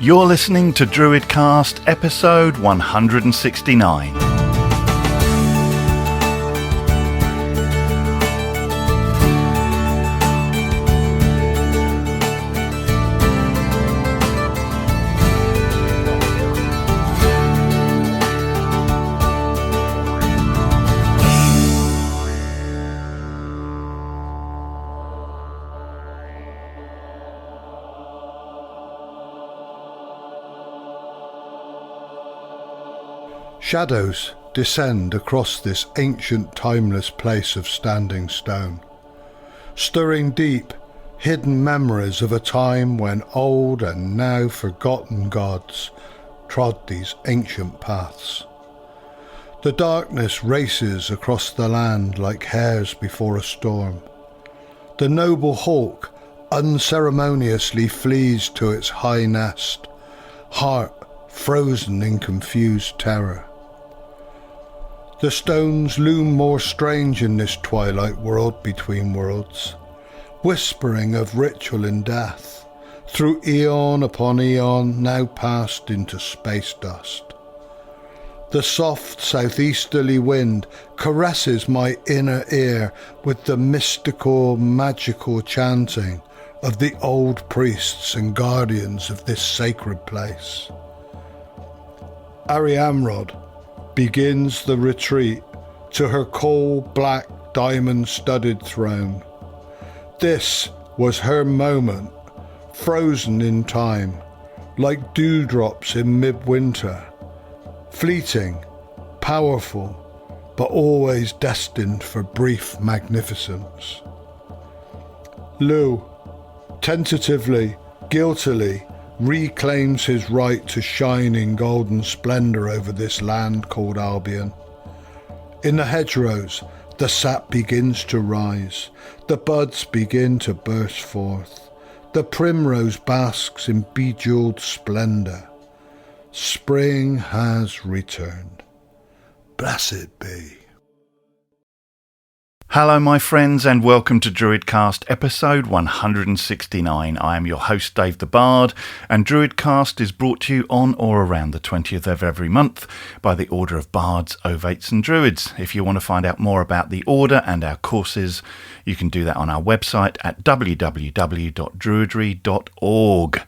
You're listening to DruidCast episode 169. Shadows descend across this ancient timeless place of standing stone, stirring deep, hidden memories of a time when old and now forgotten gods trod these ancient paths. The darkness races across the land like hares before a storm. The noble hawk unceremoniously flees to its high nest, heart frozen in confused terror. The stones loom more strange in this twilight world between worlds, whispering of ritual and death, through eon upon eon now passed into space dust. The soft southeasterly wind caresses my inner ear with the mystical, magical chanting of the old priests and guardians of this sacred place. Ariamrod begins the retreat to her coal-black diamond-studded throne. This was her moment, frozen in time, like dewdrops in midwinter, fleeting, powerful, but always destined for brief magnificence. Lu, tentatively, guiltily, reclaims his right to shine in golden splendour over this land called Albion. In the hedgerows, the sap begins to rise, the buds begin to burst forth, the primrose basks in bejewelled splendour. Spring has returned. Blessed be. Hello my friends and welcome to DruidCast episode 169. I am your host Dave the Bard, and DruidCast is brought to you on or around the 20th of every month by the Order of Bards, Ovates and Druids. If you want to find out more about the Order and our courses, you can do that on our website at www.druidry.org.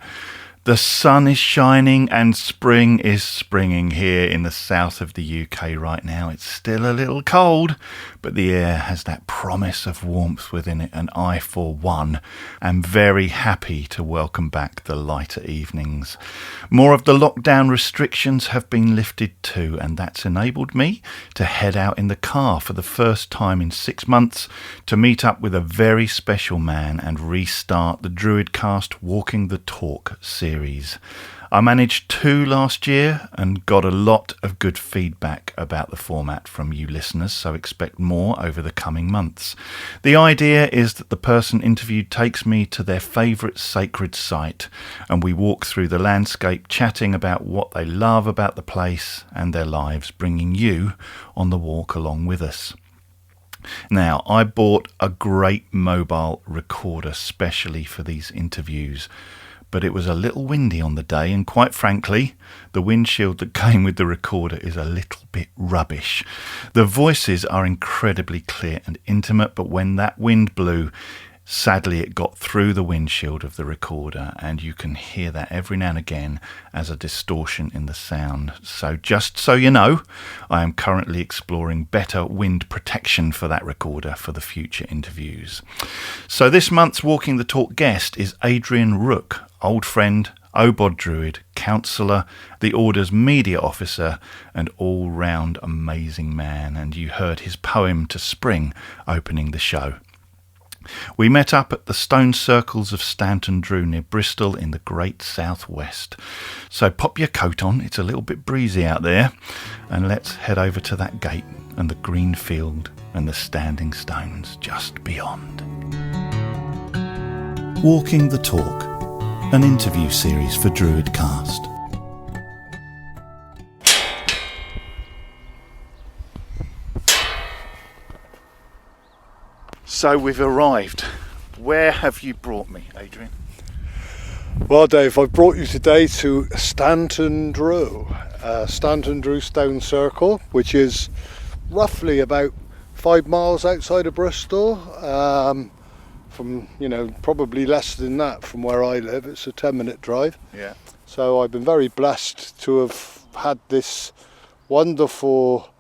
The sun is shining and spring is springing here in the south of the UK right now. It's still a little cold, but the air has that promise of warmth within it, and I, for one, am very happy to welcome back the lighter evenings. More of the lockdown restrictions have been lifted too, and that's enabled me to head out in the car for the first time in 6 months to meet up with a very special man and restart the DruidCast Walking the Talk series. I managed 2 last year and got a lot of good feedback about the format from you listeners, so expect more over the coming months. The idea is that the person interviewed takes me to their favourite sacred site and we walk through the landscape chatting about what they love about the place and their lives, bringing you on the walk along with us. Now, I bought a great mobile recorder specially for these interviews, but it was a little windy on the day, and quite frankly, the windshield that came with the recorder is a little bit rubbish. The voices are incredibly clear and intimate, but when that wind blew, sadly it got through the windshield of the recorder, and you can hear that every now and again as a distortion in the sound. So just so you know, I am currently exploring better wind protection for that recorder for the future interviews. So this month's Walking the Talk guest is Adrian Rooke, old friend, Obod Druid, counsellor, the Order's media officer, and all-round amazing man. And you heard his poem to Spring opening the show. We met up at the stone circles of Stanton Drew near Bristol in the great southwest. So pop your coat on, it's a little bit breezy out there, and let's head over to that gate and the green field and the standing stones just beyond. Walking the Talk, an interview series for DruidCast. So we've arrived. Where have you brought me, Adrian? Well, Dave, I've brought you today to Stanton Drew, Stanton Drew Stone Circle, which is roughly about 5 miles outside of Bristol. From, probably less than that from where I live. It's a 10-minute drive. Yeah. So I've been very blessed to have had this wonderful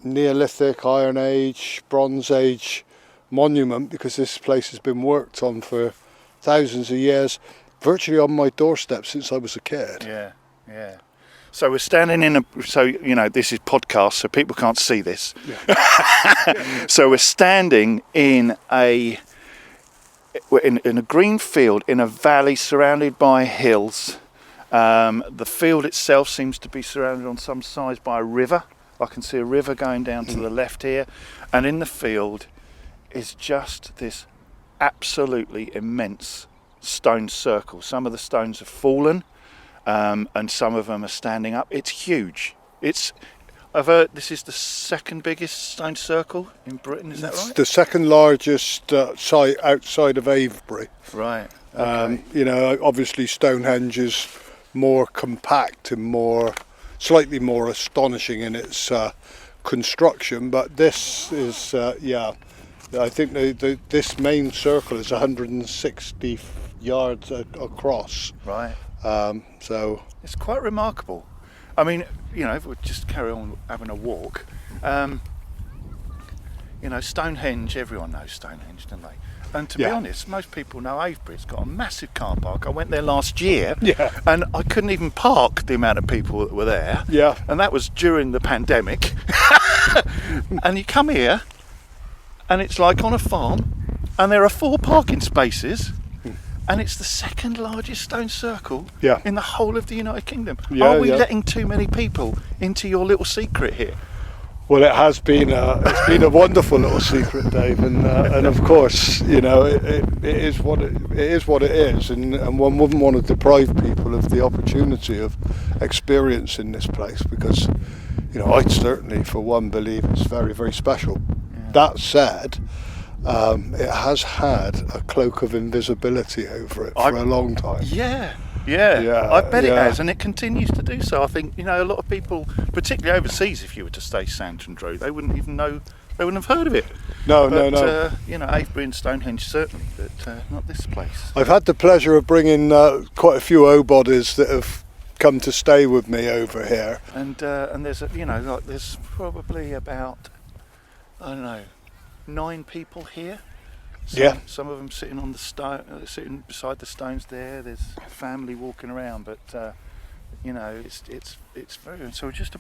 Neolithic, Iron Age, Bronze Age monument, because this place has been worked on for thousands of years, virtually on my doorstep since I was a kid. Yeah, yeah. So we're standing in this is podcast, so people can't see this. Yeah. So we're standing in a green field in a valley surrounded by hills. The field itself seems to be surrounded on some sides by a river. I can see a river going down to the left here, and in the field is just this absolutely immense stone circle. Some of the stones have fallen, and some of them are standing up. It's huge. I've heard this is the second biggest stone circle in Britain. Is that right? It's the second largest site outside of Avebury. Right. Okay. Obviously Stonehenge is more compact and slightly more astonishing in its construction, but this is I think this main circle is 160 yards across. Right. So it's quite remarkable. I mean, if we just carry on having a walk, Stonehenge, everyone knows Stonehenge, don't they? And to be honest, most people know Avebury. It's got a massive car park. I went there last year, and I couldn't even park the amount of people that were there. Yeah. And that was during the pandemic. And you come here, and it's like on a farm, and there are 4 parking spaces, and it's the second largest stone circle in the whole of the United Kingdom. Are we letting too many people into your little secret here? Well, it has been a wonderful little secret, Dave, and of course, it is what it is, and one wouldn't want to deprive people of the opportunity of experiencing this place, because I certainly, for one, believe it's very, very special. Yeah. That said, it has had a cloak of invisibility over it for a long time. Yeah, I bet it has, and it continues to do so. I think, a lot of people, particularly overseas, if you were to stay Stanton Drew, they wouldn't even know, they wouldn't have heard of it. No. Avebury and Stonehenge certainly, but not this place. I've had the pleasure of bringing quite a few O-bodies that have come to stay with me over here. And there's, there's probably about, 9 people here. Some of them sitting on the stone, sitting beside the stones there. There's family walking around, but it's very. So just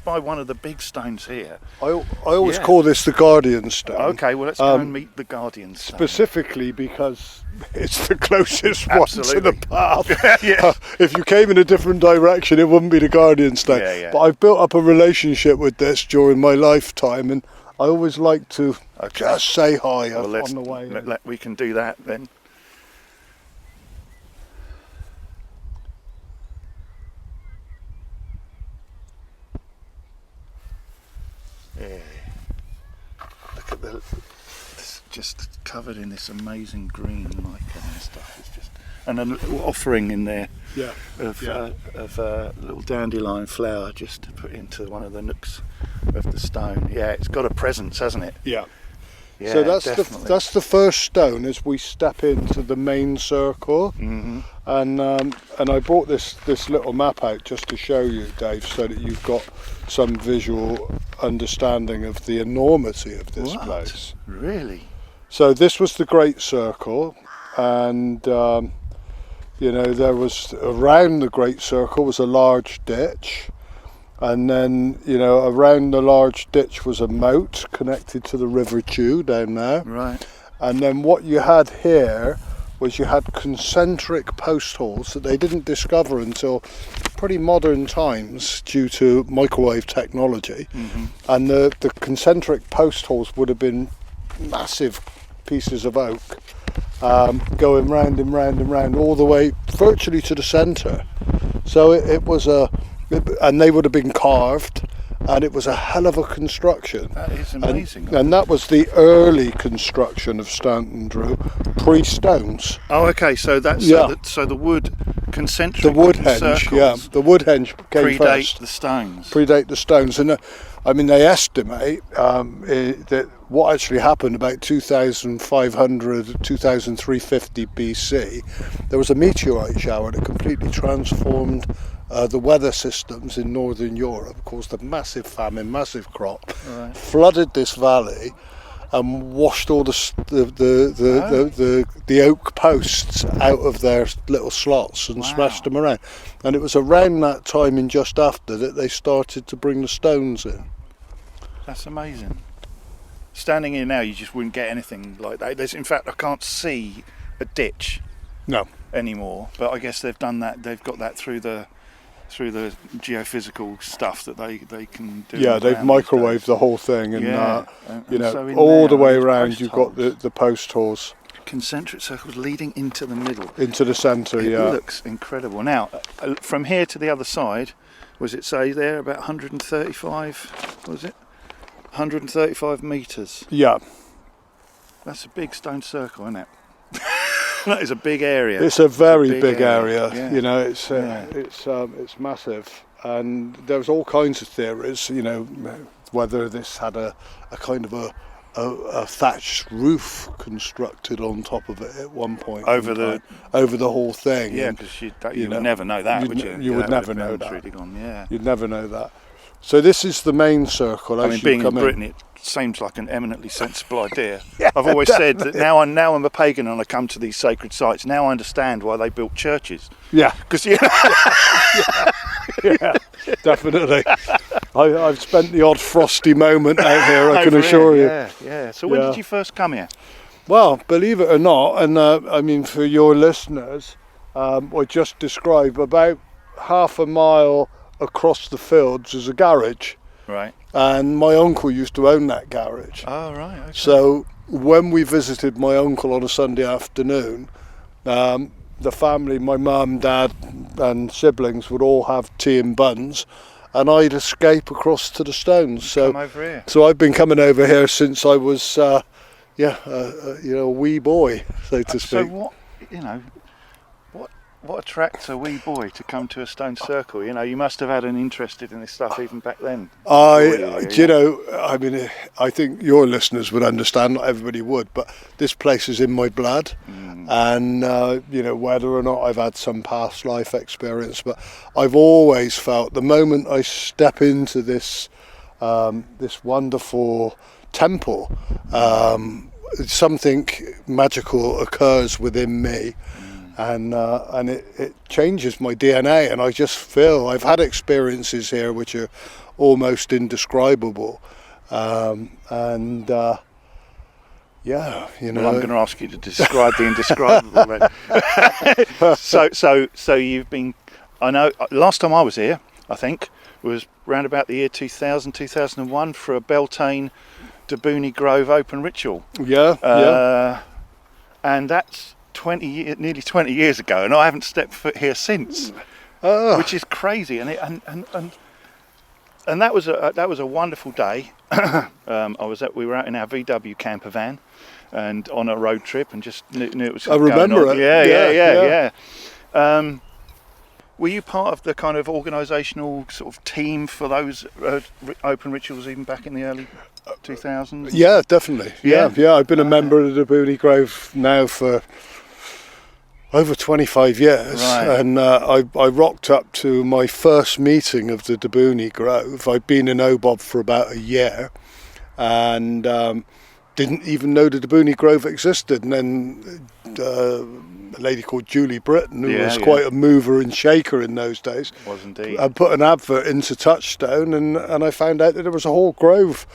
by one of the big stones here. I always call this the Guardian Stone. Okay, well let's go and meet the Guardian Stone. Specifically because it's the closest one to the path. Yeah. If you came in a different direction, it wouldn't be the Guardian Stone. Yeah. But I've built up a relationship with this during my lifetime, and I always like to just say hi on the way. We can do that then. Yeah. Look at it's just covered in this amazing green lichen and stuff. It's just, and an offering in there of a little dandelion flower just to put into one of the nooks of the stone. Yeah, it's got a presence, hasn't it? Yeah. Yeah, so that's definitely. that's the first stone as we step into the main circle. Mm-hmm. And I brought this little map out just to show you, Dave, so that you've got some visual understanding of the enormity of this place. Really? So this was the Great Circle, and there was around the Great Circle was a large ditch. And then, around the large ditch was a moat connected to the River Chew down there. Right. And then what you had here was you had concentric post holes that they didn't discover until pretty modern times due to microwave technology. Mm-hmm. And the concentric post holes would have been massive pieces of oak going round and round and round all the way virtually to the centre. So it was and they would have been carved, and it was a hell of a construction. That is amazing. And that was the early construction of Stanton Drew, pre-stones. Oh, okay. So that's so the wood concentric. The wood henge, the wood henge came first. Predate the stones, and I mean they estimate that what actually happened about 2,500, 2,350 BC, there was a meteorite shower that completely transformed the weather systems in northern Europe, caused a massive famine, massive crop, flooded this valley, and washed all the oak posts out of their little slots and smashed them around. And it was around that time and just after that they started to bring the stones in. That's amazing. Standing here now, you just wouldn't get anything like that. In fact, I can't see a ditch anymore. But I guess they've done that. They've got that through the geophysical stuff that they can do. Yeah, they've microwaved the whole thing, and so all the way around you've got the post holes. Concentric circles leading into the middle. Into the centre, It looks incredible. Now, from here to the other side, was it say there about 135? Was it 135 metres? Yeah. That's a big stone circle, isn't it? That is a big area. It's a very big area. Yeah. You know, it's massive, and there's all kinds of theories. You know, whether this had a kind of a thatched roof constructed on top of it at one point over the whole thing. Yeah, because you would never know that, would you? You would never know that. Really gone, yeah. You'd never know that. So this is the main circle. I mean, being in Britain, it seems like an eminently sensible idea. I've always said that now I'm a pagan and I come to these sacred sites. Now I understand why they built churches. Yeah, because definitely. I've spent the odd frosty moment out here, I can assure you. Yeah. So when did you first come here? Well, believe it or not, and I mean for your listeners, I just described about half a mile across the fields is a garage. Right. And my uncle used to own that garage. Oh, right. Okay. So when we visited my uncle on a Sunday afternoon, the family, my mum, dad and siblings would all have tea and buns, and I'd escape across to the stones. Come over here. So I've been coming over here since I was, a wee boy, so to speak. So what attracts a wee boy to come to a stone circle? You know, you must have had an interest in this stuff even back then. I mean, I think your listeners would understand, not everybody would, but this place is in my blood. And, whether or not I've had some past life experience, but I've always felt the moment I step into this wonderful temple, something magical occurs within me. And it changes my DNA, and I just feel I've had experiences here which are almost indescribable, well, I'm going to ask you to describe the indescribable. So you've been. I know. Last time I was here, I think, was round about the year 2000, 2001 for a Beltane Dabooney Grove open ritual. Yeah. And that's nearly 20 years ago, and I haven't stepped foot here since, which is crazy. And that was a wonderful day. We were out in our VW camper van, and on a road trip, and just knew it was. I remember it. Yeah. Were you part of the kind of organisational sort of team for those open rituals even back in the early 2000s? Yeah, definitely. Yeah. I've been a member of the Dabooney Grove now for over 25 years, and I rocked up to my first meeting of the Dabooney Grove. I'd been in Obob for about a year, and didn't even know the Dabooney Grove existed. And then a lady called Julie Britton, who was quite a mover and shaker in those days, was indeed. I put an advert into Touchstone, and I found out that there was a whole grove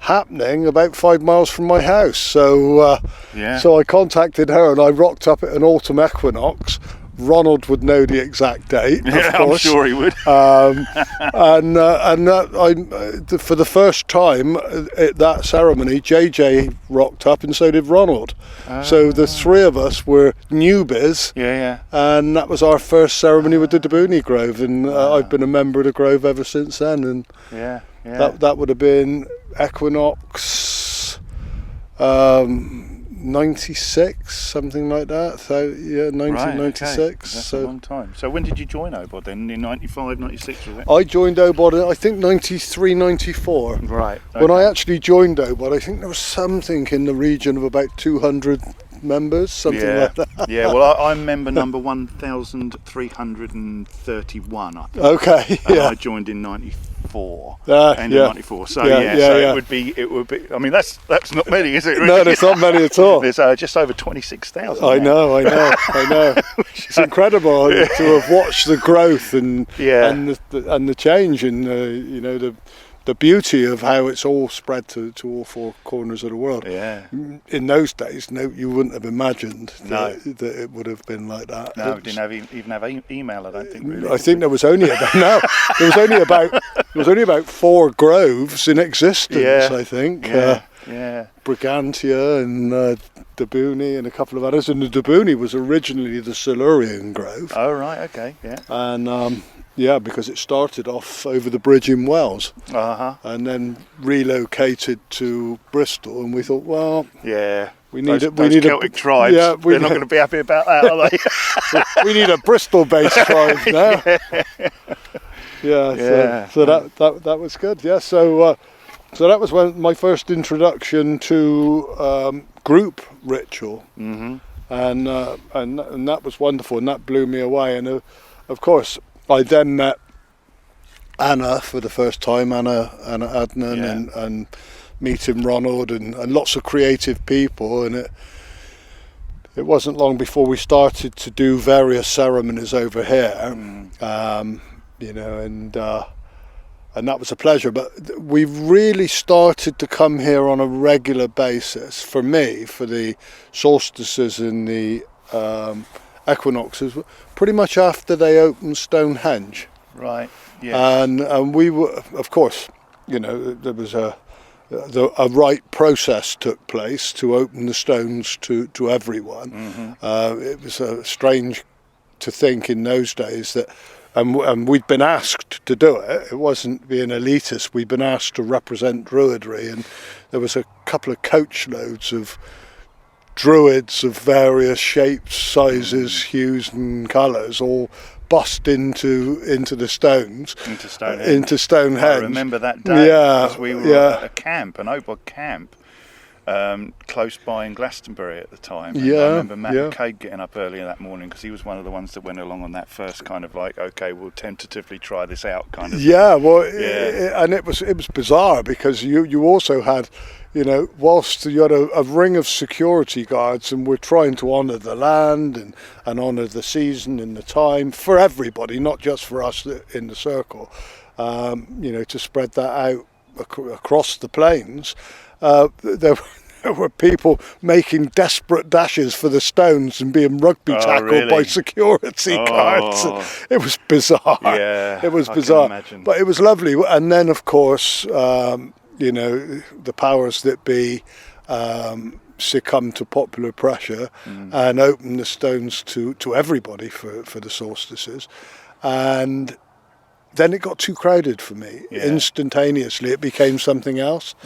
happening about 5 miles from my house. So I contacted her, and I rocked up at an autumn equinox. Ronald would know the exact date, of course. I'm sure he would. For the first time at that ceremony, JJ rocked up, and so did Ronald. So the three of us were newbies. And that was our first ceremony with the Dabooney Grove, and I've been a member of the Grove ever since then. And That would have been equinox 96, something like that. So 1996. Right, okay. That's a long time. So when did you join OBOD then? In 95, 96 was it? I joined OBOD I think 93, 94. Right. Okay. When I actually joined OBOD, I think there was something in the region of about 200 members, something like that. Yeah, well, I'm member number 1,331, I think. Okay, and I joined in 94. End of 94. So it would be. I mean, that's not many, is it? Really? No, there's not many at all. There's just over 26,000. I know. It's incredible to have watched the growth and the change and the beauty of how it's all spread to all four corners of the world. Yeah. In those days, you wouldn't have imagined that it would have been like that. No, we didn't even have email. I don't think. Really. I think there was only about about 4 groves in existence. Yeah. I think. Brigantia and Dabuni and a couple of others. And the Dabuni was originally the Silurian grove. Oh right, okay, yeah. And because it started off over the bridge in Wells, and then relocated to Bristol, and we thought, well, we need those Celtic tribes. Yeah, they're not going to be happy about that, are they? We need a Bristol-based tribe now. So that was good. Yeah, so that was my first introduction to group ritual, and that was wonderful, and that blew me away. And of course, I then met Anna for the first time, Anna Adnan, and meeting Ronald and lots of creative people, and it wasn't long before we started to do various ceremonies over here, and that was a pleasure. But we really started to come here on a regular basis, for me, for the solstices and the equinoxes, pretty much after they opened Stonehenge. Right. Yeah. And we were, of course, there was a right process took place to open the stones to everyone. It was strange to think in those days that, and we'd been asked to do it. It wasn't being elitist. We'd been asked to represent Druidry, and there was a couple of coach loads of Druids of various shapes, sizes, hues and colours, all bust into the stones. Into Stonehenge. I remember that day, because we were at a camp, an OBOD camp, close by in Glastonbury at the time. And I remember Matt McCabe getting up earlier that morning, because he was one of the ones that went along on that first kind of like, okay, we'll tentatively try this out kind of thing. And it was bizarre, because you also had, whilst you had a ring of security guards, and we're trying to honour the land and honour the season and the time for everybody, not just for us in the circle, to spread that out across the plains. There were people making desperate dashes for the stones and being rugby tackled by security guards. It was bizarre. Yeah, it was bizarre. Can imagine. But it was lovely. And then, of course, the powers that be succumbed to popular pressure and opened the stones to everybody for the solstices. And then it got too crowded for me. Instantaneously it became something else.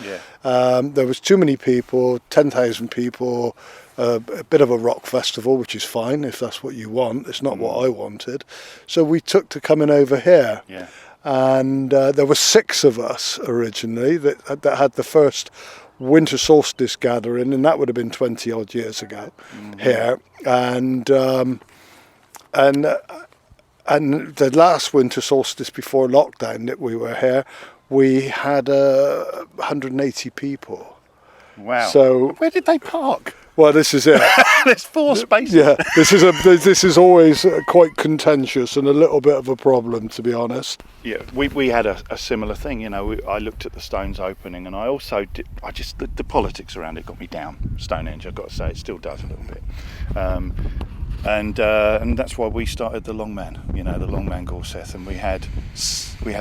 There was too many people, 10,000 people, a bit of a rock festival, which is fine if that's what you want. It's not what I wanted. So we took to coming over here. And there were 6 of us originally that had the first winter solstice gathering, and that would have been 20 odd years ago here. And the last winter solstice before lockdown that we were here, we had 180 people. Wow. So where did they park? Well, this is it. There's 4 spaces. Yeah, this is always quite contentious and a little bit of a problem, to be honest. Yeah, we had a similar thing. I looked at the stones opening, and I also did. The politics around it got me down. Stonehenge, I've got to say, it still does a little bit. And that's why we started the Longman, the Longman Gorseth, and we had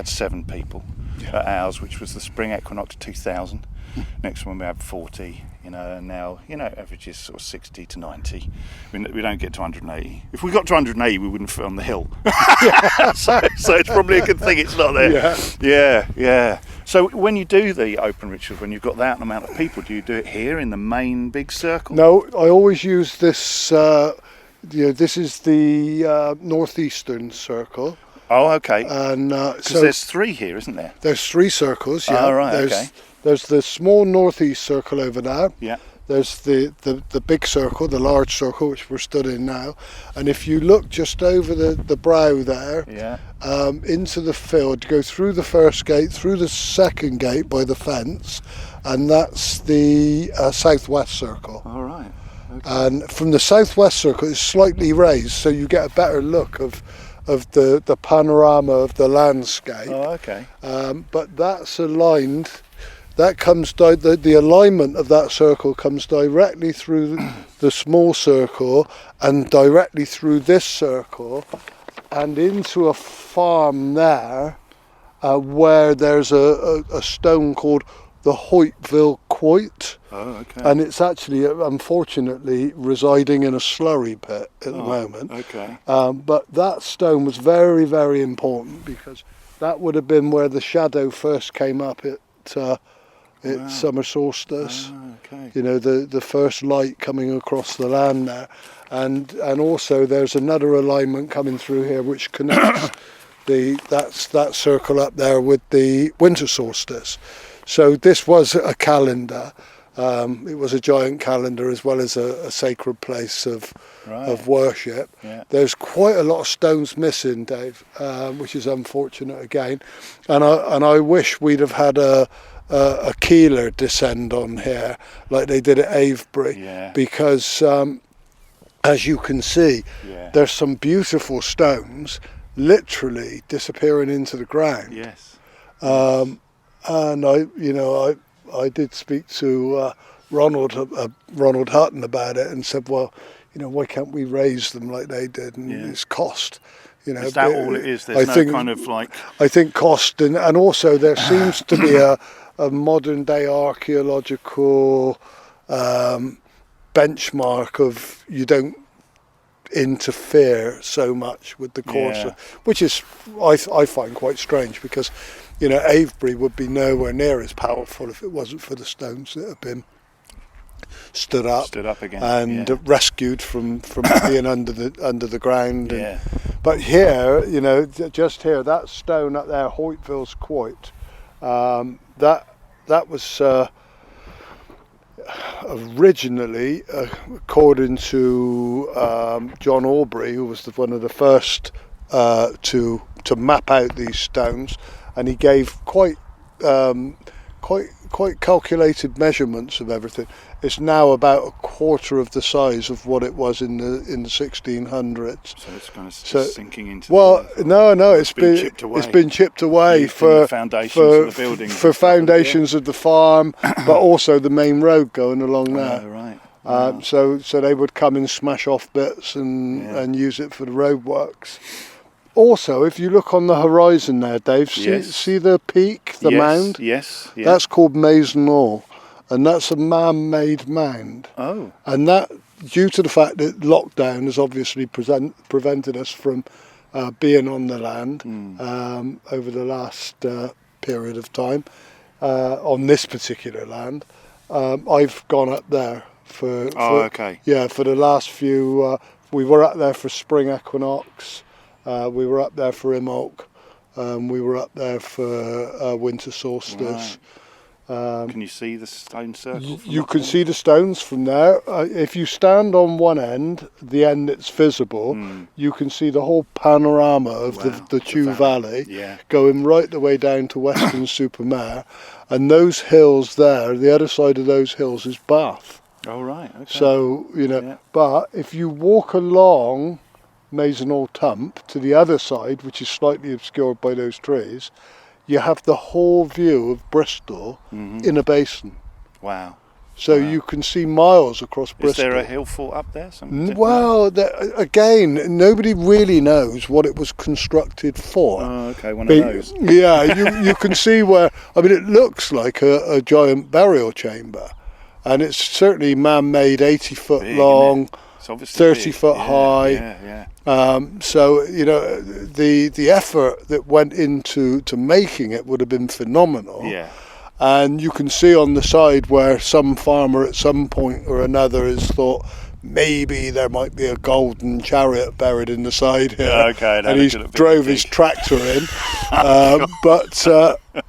7 people at ours, which was the spring equinox 2000. Next one we had 40, and now, averages sort of 60 to 90. We don't get to 180. If we got to 180, we wouldn't fit on the hill. So it's probably a good thing it's not there. Yeah. So when you do the open rituals, when you've got that amount of people, do you do it here in the main big circle? No, I always use this. This is the northeastern circle. Oh, okay. And because there's 3 here, isn't there? There's 3 circles. Yeah. Oh, right. Okay. There's the small northeast circle over there. Yeah. There's the big circle, the large circle, which we're stood in now. And if you look just over the brow there, into the field, go through the first gate, through the second gate by the fence, and that's the southwest circle. All right. Okay. And from the southwest circle, it's slightly raised, so you get a better look of the panorama of the landscape. Oh, okay. But that's aligned. That comes the alignment of that circle comes directly through the small circle and directly through this circle and into a farm there where there's a stone called the Hoytville Quoit. Oh, okay. And it's actually, unfortunately, residing in a slurry pit at the moment. Okay. But that stone was very, very important because that would have been where the shadow first came up at summer solstice. Oh, okay. You know, the first light coming across the land there. And also there's another alignment coming through here which connects that circle up there with the winter solstice. So this was a calendar. It was a giant calendar as well as a sacred place of worship. Yeah. There's quite a lot of stones missing, Dave, which is unfortunate again. And I wish we'd have had a keeler descend on here like they did at Avebury, because as you can see, there's some beautiful stones literally disappearing into the ground. Yes. And I did speak to Ronald Hutton about it and said, well, why can't we raise them like they did? And it's cost. Is that all it is? There's kind of like... I think cost, and also there seems to be a modern day archaeological benchmark of you don't interfere so much with the course, which is I find quite strange because Avebury would be nowhere near as powerful if it wasn't for the stones that have been stood up again and rescued from being under the ground. But here, just here, that stone up there, Hoytville's Quoit, that was originally, according to John Aubrey, who was one of the first to map out these stones, and he gave quite calculated measurements of everything. It's now about a quarter of the size of what it was in the 1600s. So it's kind of sinking into. Well, no, it's been chipped away. It's been chipped away for foundations of the buildings, for foundations of the farm, but also the main road going along there. Oh, right. Wow. So they would come and smash off bits and use it for the roadworks. Also, if you look on the horizon there, Dave, see the peak, the mound? Yes. That's called Mason Hall, and that's a man-made mound. Oh. And that, due to the fact that lockdown has obviously prevented us from being on the land over the last period of time, on this particular land, I've gone up there for the last few. We were up there for spring equinox. We were up there for Imbolc. We were up there for winter solstice. Right. Can you see the stone circle? You can see the stones from there. If you stand on one end, the end that's visible, you can see the whole panorama of the Chew Valley going right the way down to Western Supermare. And those hills there, the other side of those hills is Bath. Oh, right. Okay. So, but if you walk along Mason Hall Tump to the other side, which is slightly obscured by those trees, you have the whole view of Bristol in a basin. Wow. So you can see miles across Bristol. Is there a hill fort up there? Well, again, nobody really knows what it was constructed for. Oh, okay, one of those. Yeah, you can see where, it looks like a giant burial chamber. And it's certainly man-made, 80-foot long, It's obviously 30 big. foot high. Yeah. So, you know, the effort that went into making it would have been phenomenal. Yeah. And you can see on the side where some farmer at some point or another has thought maybe there might be a golden chariot buried in the side here. Okay, and he's drove his tractor in. But,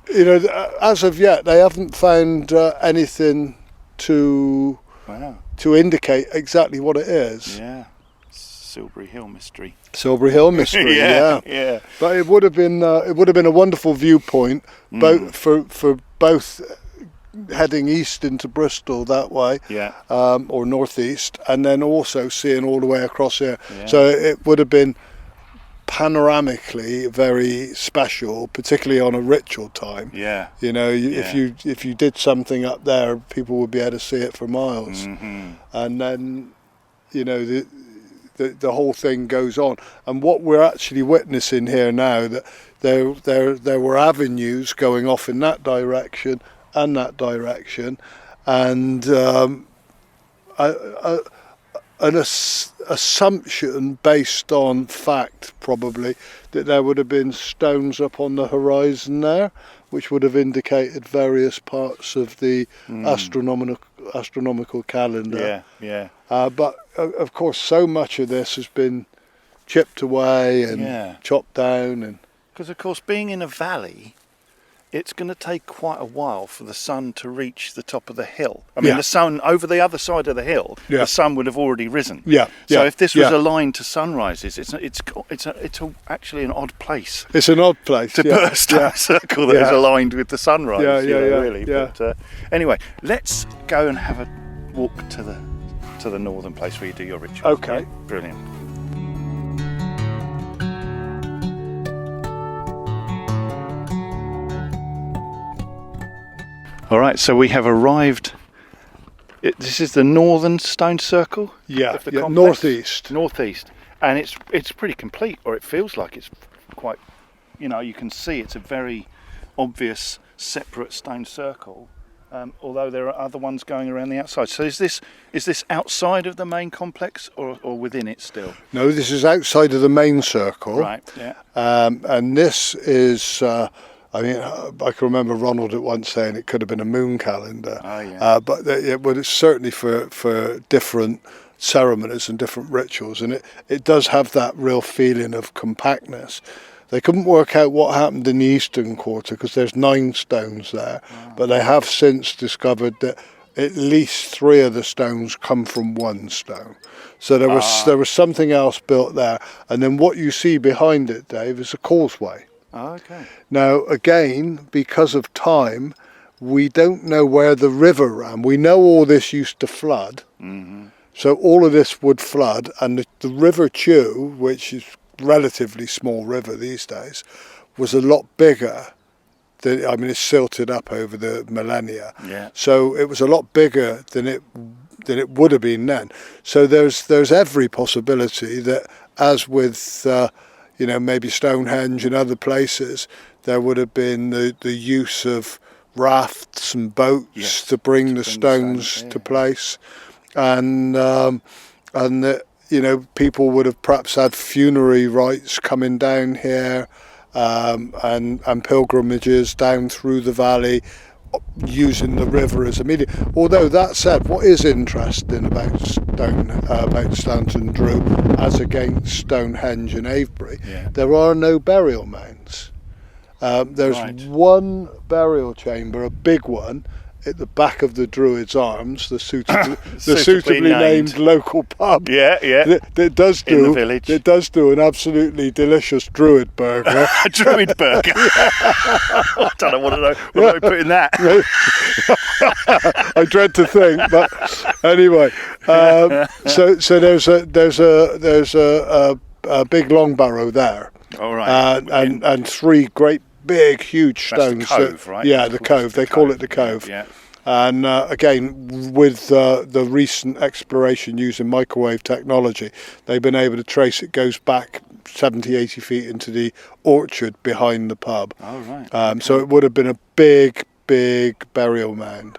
you know, as of yet, they haven't found anything to indicate exactly what it is. Yeah. Silbury Hill mystery. Silbury Hill mystery, yeah. But it would have been a wonderful viewpoint, both for both heading east into Bristol that way, or northeast, and then also seeing all the way across here. Yeah. So it would have been panoramically very special, particularly on a ritual time. Yeah. You know, if you did something up there, people would be able to see it for miles, and then, you know, the whole thing goes on. And what we're actually witnessing here now, that there were avenues going off in that direction and that direction, and an assumption based on fact, probably, that there would have been stones up on the horizon there, which would have indicated various parts of the astronomical calendar. Yeah. But of course, so much of this has been chipped away and chopped down, and because of course, being in a valley, it's going to take quite a while for the sun to reach the top of the hill. I mean, the sun over the other side of the hill, the sun would have already risen. So if this was aligned to sunrises, it's actually an odd place. It's an odd place to put a stone circle that is aligned with the sunrise. Really. Yeah. But anyway, let's go and have a walk to the northern place where you do your ritual. Okay. Yeah? Brilliant. All right, so we have arrived. This is the northern stone circle. Of the complex. Northeast, and it's pretty complete, or it feels like it's quite. You know, you can see it's a very obvious separate stone circle. Although there are other ones going around the outside. So is this outside of the main complex or within it still? No, this is outside of the main circle. Right. Yeah. And this is. I mean, I can remember Ronald at once saying it could have been a moon calendar. Oh, yeah. But it's certainly for different ceremonies and different rituals, and it does have that real feeling of compactness. They couldn't work out what happened in the eastern quarter because there's 9 stones there, but they have since discovered that at least 3 of the stones come from 1 stone. So there was something else built there, and then what you see behind it, Dave, is a causeway. Oh, okay. Now, again, because of time, we don't know where the river ran. We know all this used to flood, so all of this would flood, and the River Chew, which is relatively small river these days, was a lot bigger. It's silted up over the millennia, so it was a lot bigger than it would have been then. So there's every possibility that, as with maybe Stonehenge and other places, there would have been the use of rafts and boats to bring the stones to place, and that people would have perhaps had funerary rites coming down here, and pilgrimages down through the valley, using the river as a medium. Although that said, what is interesting about Stanton Drew as against Stonehenge and Avebury, there are no burial mounds. There's one burial chamber, a big one, at the back of the Druid's Arms, the suitably named local pub. That does do in the village. It does do an absolutely delicious Druid burger. Druid burger. I don't know what I put in that. I dread to think, but anyway. So there's a big long barrow there. All right. And 3 great big huge stones. That's the cove, right? Yeah, the cove. They call it the cove. Yeah. And again, with the recent exploration using microwave technology, they've been able to trace it goes back 70, 80 feet into the orchard behind the pub. Oh, right. So it would have been a big burial mound.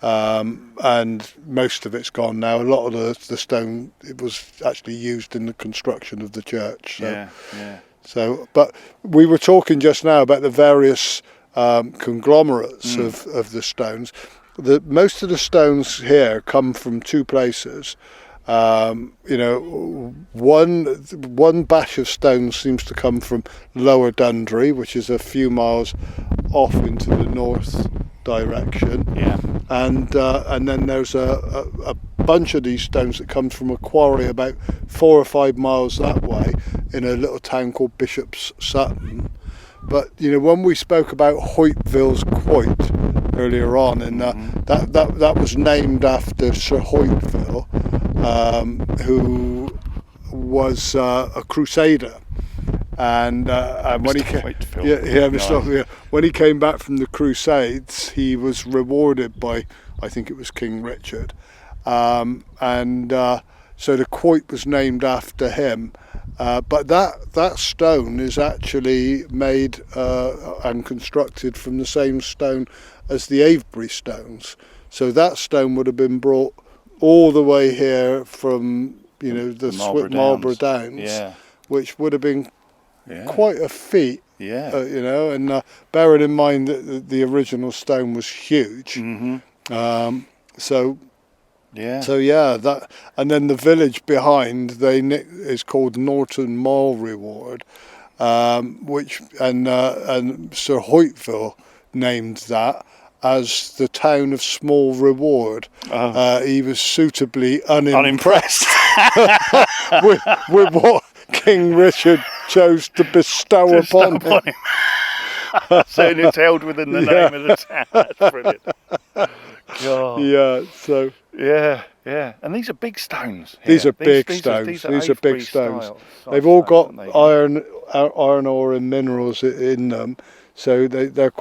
and most of it's gone now. A lot of the stone, it was actually used in the construction of the church. So, So, but we were talking just now about the various conglomerates of the stones. Most of the stones here come from two places. One batch of stones seems to come from Lower Dundry, which is a few miles off into the north direction. Yeah. And then there's a bunch of these stones that comes from a quarry about 4 or 5 miles that way in a little town called Bishop's Sutton. But when we spoke about Hoytville's quoit earlier on, and that was named after Sir Hoytville, who was a crusader, and when when he came back from the Crusades, he was rewarded by, I think it was King Richard, so the quoit was named after him. But that stone is actually made and constructed from the same stone as the Avebury stones. So that stone would have been brought all the way here from the Marlborough Downs, which would have been quite a feat. And bearing in mind that the original stone was huge. That, and then the village behind is called Norton Mall Reward, which and Sir Hoytville named that as the town of Small Reward. He was suitably unimpressed with what King Richard chose to bestow upon him. So it's held within the name of the town. That's brilliant. God. Yeah, so and these are big stones here. These are big stones. These are big stones. They've all got iron ore and minerals in them, so they're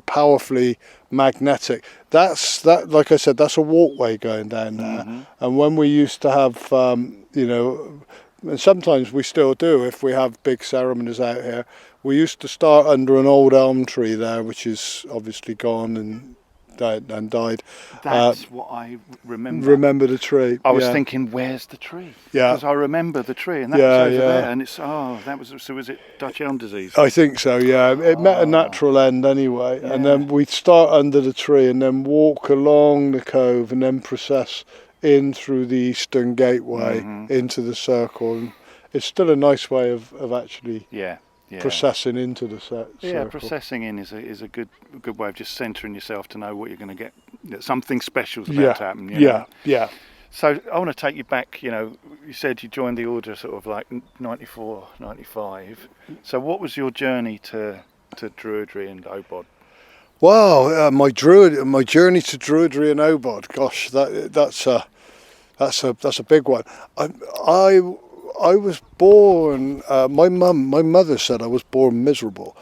powerfully magnetic. Like I said, that's a walkway going down there. And when we used to have and sometimes we still do if we have big ceremonies out here, we used to start under an old elm tree there, which is obviously gone and died. That's what I remember. Remember the tree? I was thinking, where's the tree? Yeah, because I remember the tree, and that was over there. And it's so was it Dutch elm disease? I think so. Yeah, it met a natural end anyway. And then we'd start under the tree and then walk along the cove and then process in through the eastern gateway into the circle. And it's still a nice way of actually. Processing into the circle. Yeah, processing in is a good way of just centering yourself to know what you're going to get. Something special's about to happen. Yeah. So I want to take you back. You said you joined the order sort of like 94, 95. So what was your journey to Druidry and Obod? Wow, my journey to Druidry and Obod. Gosh, that's a big one. I was born. My mother said I was born miserable.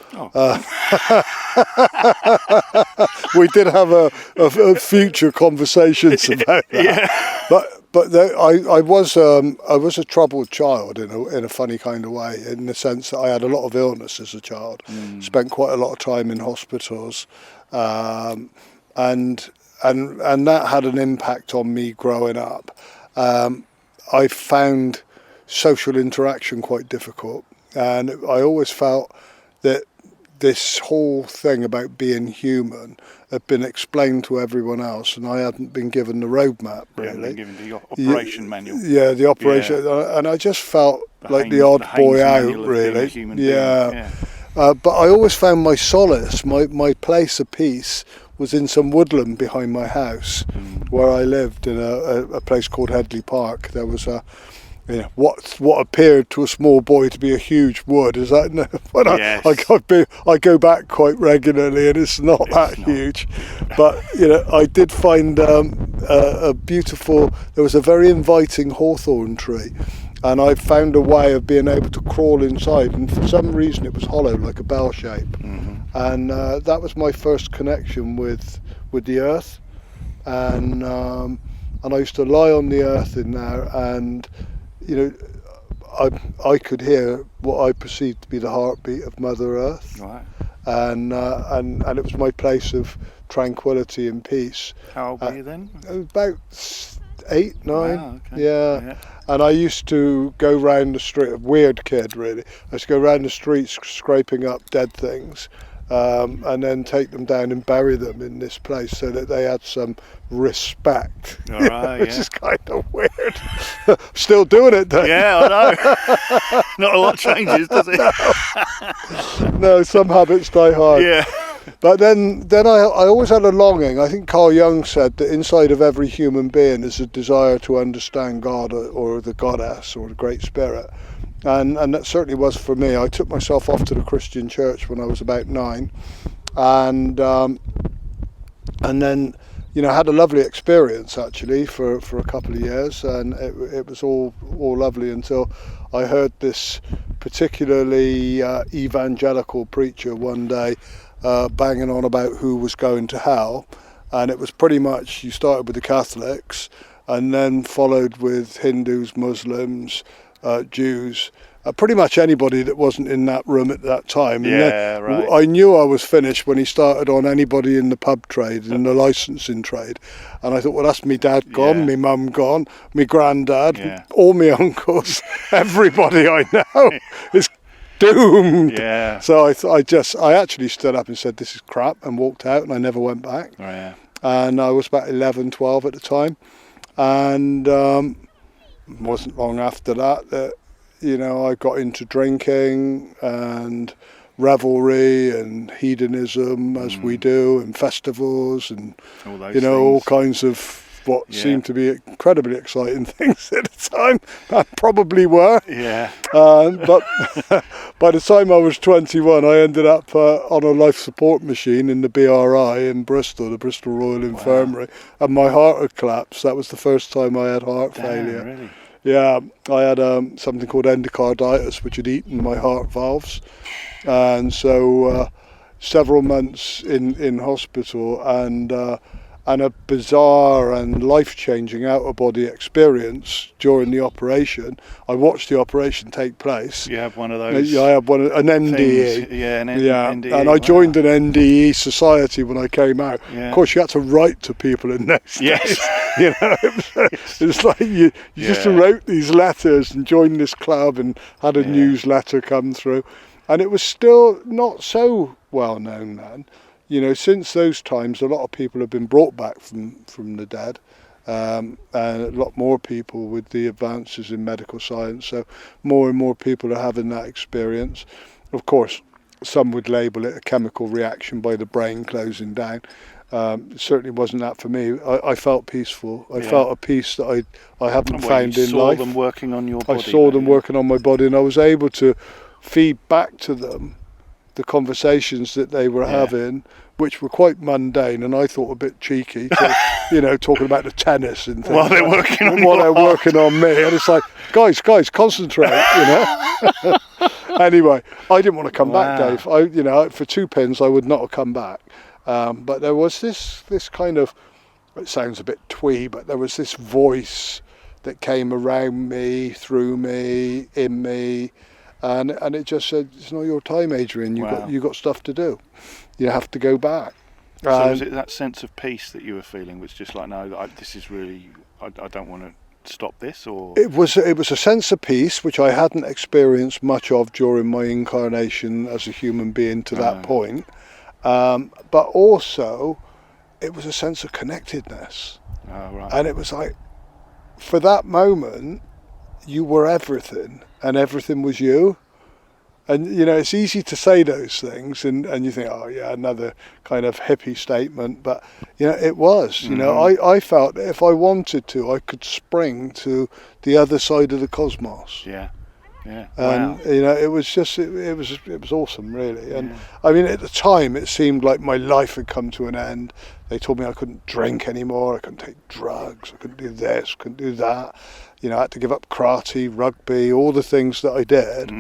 We did have a future conversations about that. But I was a troubled child in a funny kind of way, in the sense that I had a lot of illness as a child. Spent quite a lot of time in hospitals, and that had an impact on me growing up. I found social interaction quite difficult, and I always felt that this whole thing about being human had been explained to everyone else, and I hadn't been given the roadmap really. Given the operation manual. Yeah, the operation, and I just felt like the odd boy out really. But I always found my solace, my place of peace was in some woodland behind my house, where I lived in a place called Headley Park. There was what appeared to a small boy to be a huge wood. Is that no? But I go back quite regularly, and it's not huge. But I did find a beautiful. There was a very inviting hawthorn tree, and I found a way of being able to crawl inside. And for some reason, it was hollow, like a bell shape. And that was my first connection with the earth. And I used to lie on the earth in there, and I could hear what I perceived to be the heartbeat of Mother Earth, Right. and it was my place of tranquility and peace. How old were you then? About 8, 9. Wow, okay. Yeah. And I used to go round the street, a weird kid really. I used to go round the streets scraping up dead things, and then take them down and bury them in this place so that they had some respect. All right, which is kind of weird. Still doing it though. Yeah, I know. Not a lot changes, does it? No, some habits die hard. Yeah. But then I always had a longing. I think Carl Jung said that inside of every human being is a desire to understand God or the goddess or the Great Spirit. And that certainly was for me. I took myself off to the Christian church when I was about 9, and then I had a lovely experience actually for a couple of years, and it was all lovely until I heard this particularly evangelical preacher one day banging on about who was going to hell, and it was pretty much you started with the Catholics and then followed with Hindus, Muslims, Jews, pretty much anybody that wasn't in that room at that time. And yeah, right. I knew I was finished when he started on anybody in the pub trade, in the licensing trade. And I thought, well, that's me dad gone, me mum gone, me granddad, all my uncles, everybody I know is doomed. Yeah. So I actually stood up and said, this is crap, and walked out, and I never went back. Oh, yeah. And I was about 11, 12 at the time. And it wasn't long after that I got into drinking and revelry and hedonism, as we do, and festivals and all those all kinds of what seemed to be incredibly exciting things at the time, and probably were. Yeah. But by the time I was 21, I ended up on a life support machine in the BRI in Bristol, the Bristol Royal Infirmary, and my heart had collapsed. That was the first time I had heart failure. Really? Yeah, I had something called endocarditis, which had eaten my heart valves, and so several months in hospital, and a bizarre and life-changing out-of-body experience during the operation. I watched the operation take place. You have one of those? Yeah, I had an NDE. Yeah, an NDE. And I joined an NDE society when I came out. Yeah. Of course, you had to write to people in those days. It's like you just wrote these letters and joined this club and had a newsletter come through. And it was still not so well known then. Since those times, a lot of people have been brought back from the dead, and a lot more people with the advances in medical science. So more and more people are having that experience. Of course, some would label it a chemical reaction by the brain closing down. It certainly wasn't that for me. I felt peaceful. I felt a peace that I hadn't found in life. You saw them working on your body. I saw them working on my body, and I was able to feed back to them the conversations that they were having, which were quite mundane, and I thought a bit cheeky, talking about the tennis and things. While they're working on working on me, and it's like, guys, concentrate, Anyway, I didn't want to come back, Dave. For 2 pins, I would not have come back. But there was this kind of, it sounds a bit twee, but there was this voice that came around me, through me, in me, and it just said, it's not your time, Adrian. You got stuff to do. You have to go back. So was it that sense of peace that you were feeling, was just like, no, this is really, I don't want to stop this? Or it was a sense of peace which I hadn't experienced much of during my incarnation as a human being to that point, but also it was a sense of connectedness. And it was like, for that moment, you were everything, and everything was you. And it's easy to say those things, and you think, oh yeah, another kind of hippie statement, but it was. I felt that if I wanted to, I could spring to the other side of the cosmos. Yeah. And it was just it was awesome, really. And I mean, at the time, it seemed like my life had come to an end. They told me I couldn't drink anymore, I couldn't take drugs, I couldn't do this, couldn't do that. I had to give up karate, rugby, all the things that I did.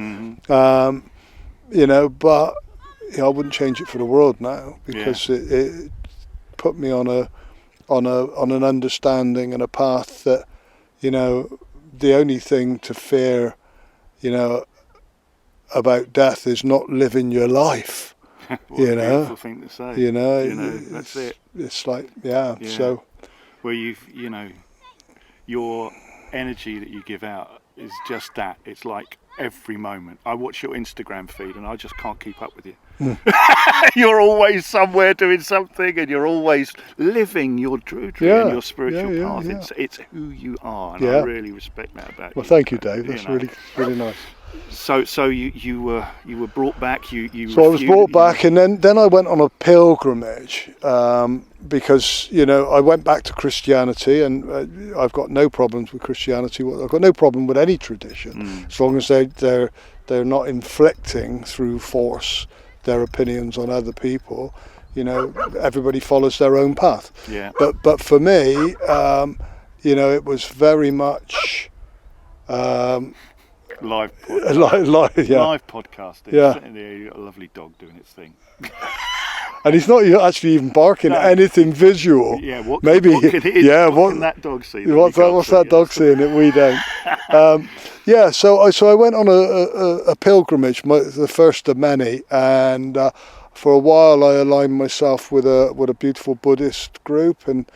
But I wouldn't change it for the world now, because it put me on an understanding and a path that, the only thing to fear about death is not living your life. What a beautiful thing to say. That's it. It's like, so. Where your energy that you give out is just that. It's like every moment. I watch your Instagram feed and I just can't keep up with you. You're always somewhere doing something, and you're always living your Druidry and your spiritual path. Yeah. It's who you are, and I really respect that about you. Well, thank you, Dave. That's really nice. So you were brought back. So I was brought back, and then I went on a pilgrimage because I went back to Christianity, and I've got no problems with Christianity. I've got no problem with any tradition as long as they're not inflicting through force their opinions on other people. Everybody follows their own path. Yeah. But for me, it was very much. Live podcasting. Sitting there, you've got a lovely dog doing its thing. And he's not actually even barking at anything visual. Yeah, what can that dog see? What's that dog seeing that we don't? So I went on a pilgrimage, the first of many, and for a while I aligned myself with a beautiful Buddhist group, and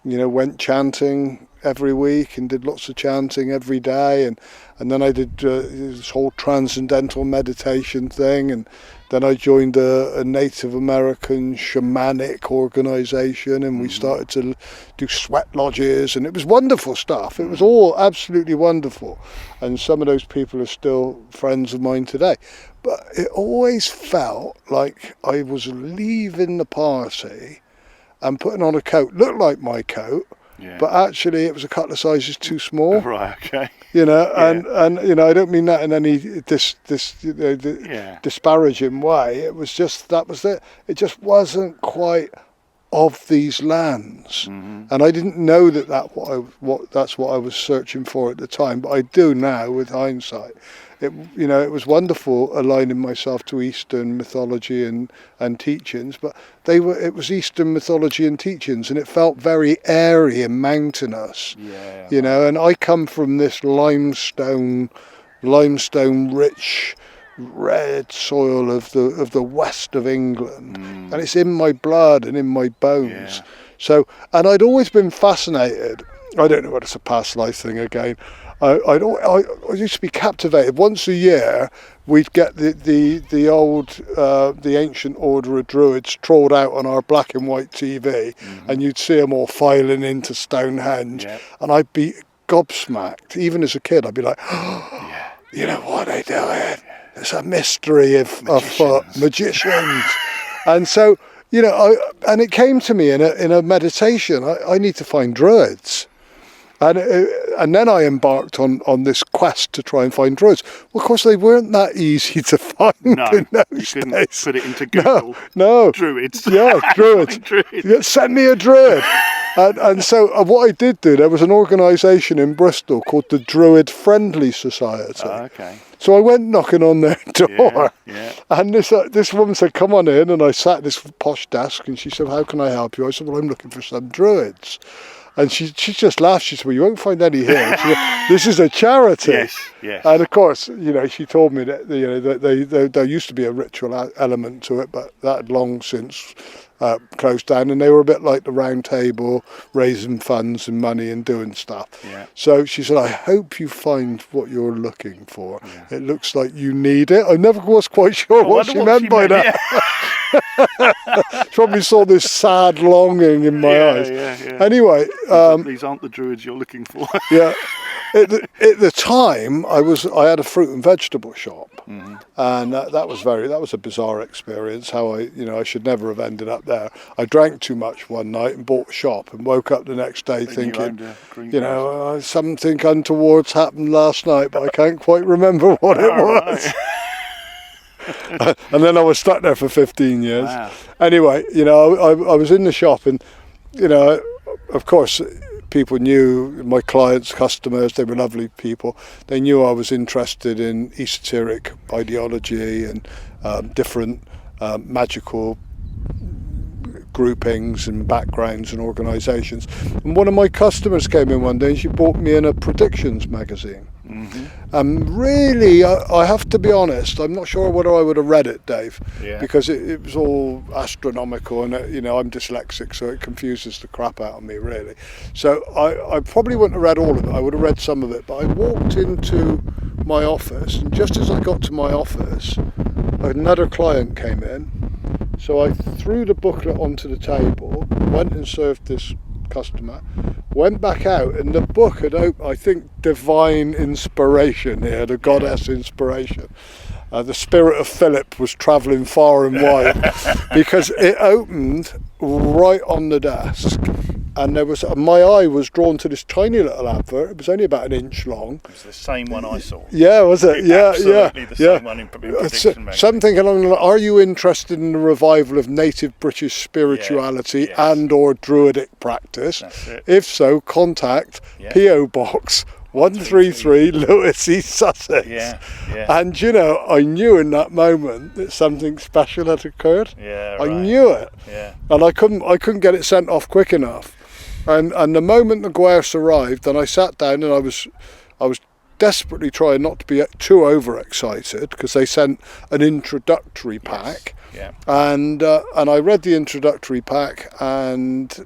went chanting every week and did lots of chanting every day, and then I did this whole transcendental meditation thing, and then I joined a Native American shamanic organization, and we started to do sweat lodges, and it was wonderful stuff. It was all absolutely wonderful, and some of those people are still friends of mine today. But it always felt like I was leaving the party and putting on a coat, looked like my coat, but actually it was a couple of sizes too small. Right, okay. And I don't mean that in any disparaging way. It was just, that was it. It just wasn't quite of these lands. And I didn't know that's what I was searching for at the time, but I do now with hindsight. It was wonderful aligning myself to Eastern mythology and teachings, but it was Eastern mythology and teachings, and it felt very airy and mountainous. And I come from this limestone rich red soil of the west of England, and it's in my blood and in my bones. So, and I'd always been fascinated. I don't know whether it's a past life thing again. I used to be captivated. Once a year, we'd get the old, the ancient order of Druids trawled out on our black and white TV, and you'd see them all filing into Stonehenge, and I'd be gobsmacked. Even as a kid, I'd be like, you know what are they doing? There's a mystery of magicians. And so, and it came to me in a meditation, I need to find Druids. And then I embarked on this quest to try and find Druids. Well, of course, they weren't that easy to find in those you couldn't days. Put it into Google. No. Druids. Yeah, Druids. Druid. Send me a Druid. And so what I did do, there was an organisation in Bristol called the Druid Friendly Society. Oh, okay. So I went knocking on their door, yeah. And this woman said, "Come on in." And I sat at this posh desk, and she said, "How can I help you?" I said, "Well, I'm looking for some Druids." And she just laughed. She said, "Well, you won't find any here. She said, this is a charity." Yes. And of course, she told me that that there used to be a ritual element to it, but that had long since closed down. And they were a bit like the Round Table, raising funds and money and doing stuff. Yeah. So she said, "I hope you find what you're looking for. Yeah. It looks like you need it." I never was quite sure what she meant by that. Yeah. Probably saw this sad longing in my eyes. Yeah. Anyway, these aren't the Druids you're looking for. Yeah. At the time, I had a fruit and vegetable shop, and that was a bizarre experience. How I should never have ended up there. I drank too much one night and bought a shop, and woke up the next day thinking, something untoward's happened last night, but I can't quite remember what it was. Right. And then I was stuck there for 15 years. Wow. Anyway, I was in the shop, and of course, people knew, my clients, customers, they were lovely people. They knew I was interested in esoteric ideology and different magical groupings and backgrounds and organisations. And one of my customers came in one day and she bought me in a predictions magazine. Really, I have to be honest, I'm not sure whether I would have read it, Dave, because it was all astronomical, and I'm dyslexic, so it confuses the crap out of me, really. So I probably wouldn't have read all of it. I would have read some of it, but I walked into my office, and just as I got to my office, another client came in. So I threw the booklet onto the table, went and served this customer, went back out, and the book had opened, I think, divine inspiration here, the goddess inspiration. The spirit of Philip was travelling far and wide, because it opened right on the desk, and my eye was drawn to this tiny little advert. It was only about an inch long. It's the same one I saw. Yeah, was it? Absolutely the same one in Prediction Magazine. Something along the line, are you interested in the revival of native British spirituality and or Druidic practice? That's it. If so, contact P.O. Box 133 Lewis, East Sussex. And I knew in that moment that something special had occurred. I knew it. And I couldn't get it sent off quick enough. And the moment the Guerce arrived, and I sat down, and I was desperately trying not to be too overexcited, because they sent an introductory pack. And I read the introductory pack, and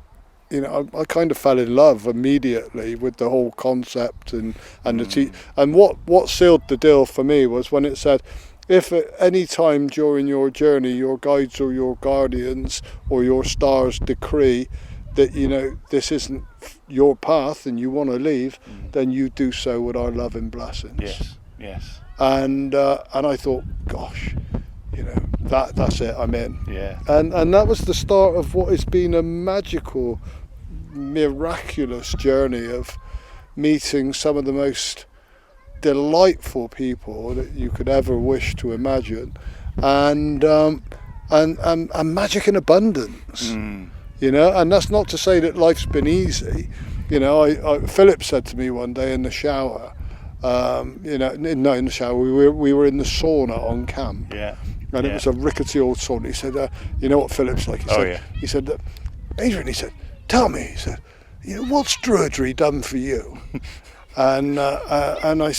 I kind of fell in love immediately with the whole concept and what sealed the deal for me was when it said, if at any time during your journey your guides or your guardians or your stars decree that this isn't your path and you want to leave, then you do so with our love and blessings. Yes. And I thought, gosh, that's it, I'm in. Yeah. And that was the start of what has been a magical, miraculous journey of meeting some of the most delightful people that you could ever wish to imagine, and magic in abundance. And that's not to say that life's been easy. Philip said to me one day in the shower, in the shower, we were in the sauna on camp. And it was a rickety old sauna. He said, you know what Philip's like? He said, Adrian, he said, tell me, he said, what's Druidry done for you? and I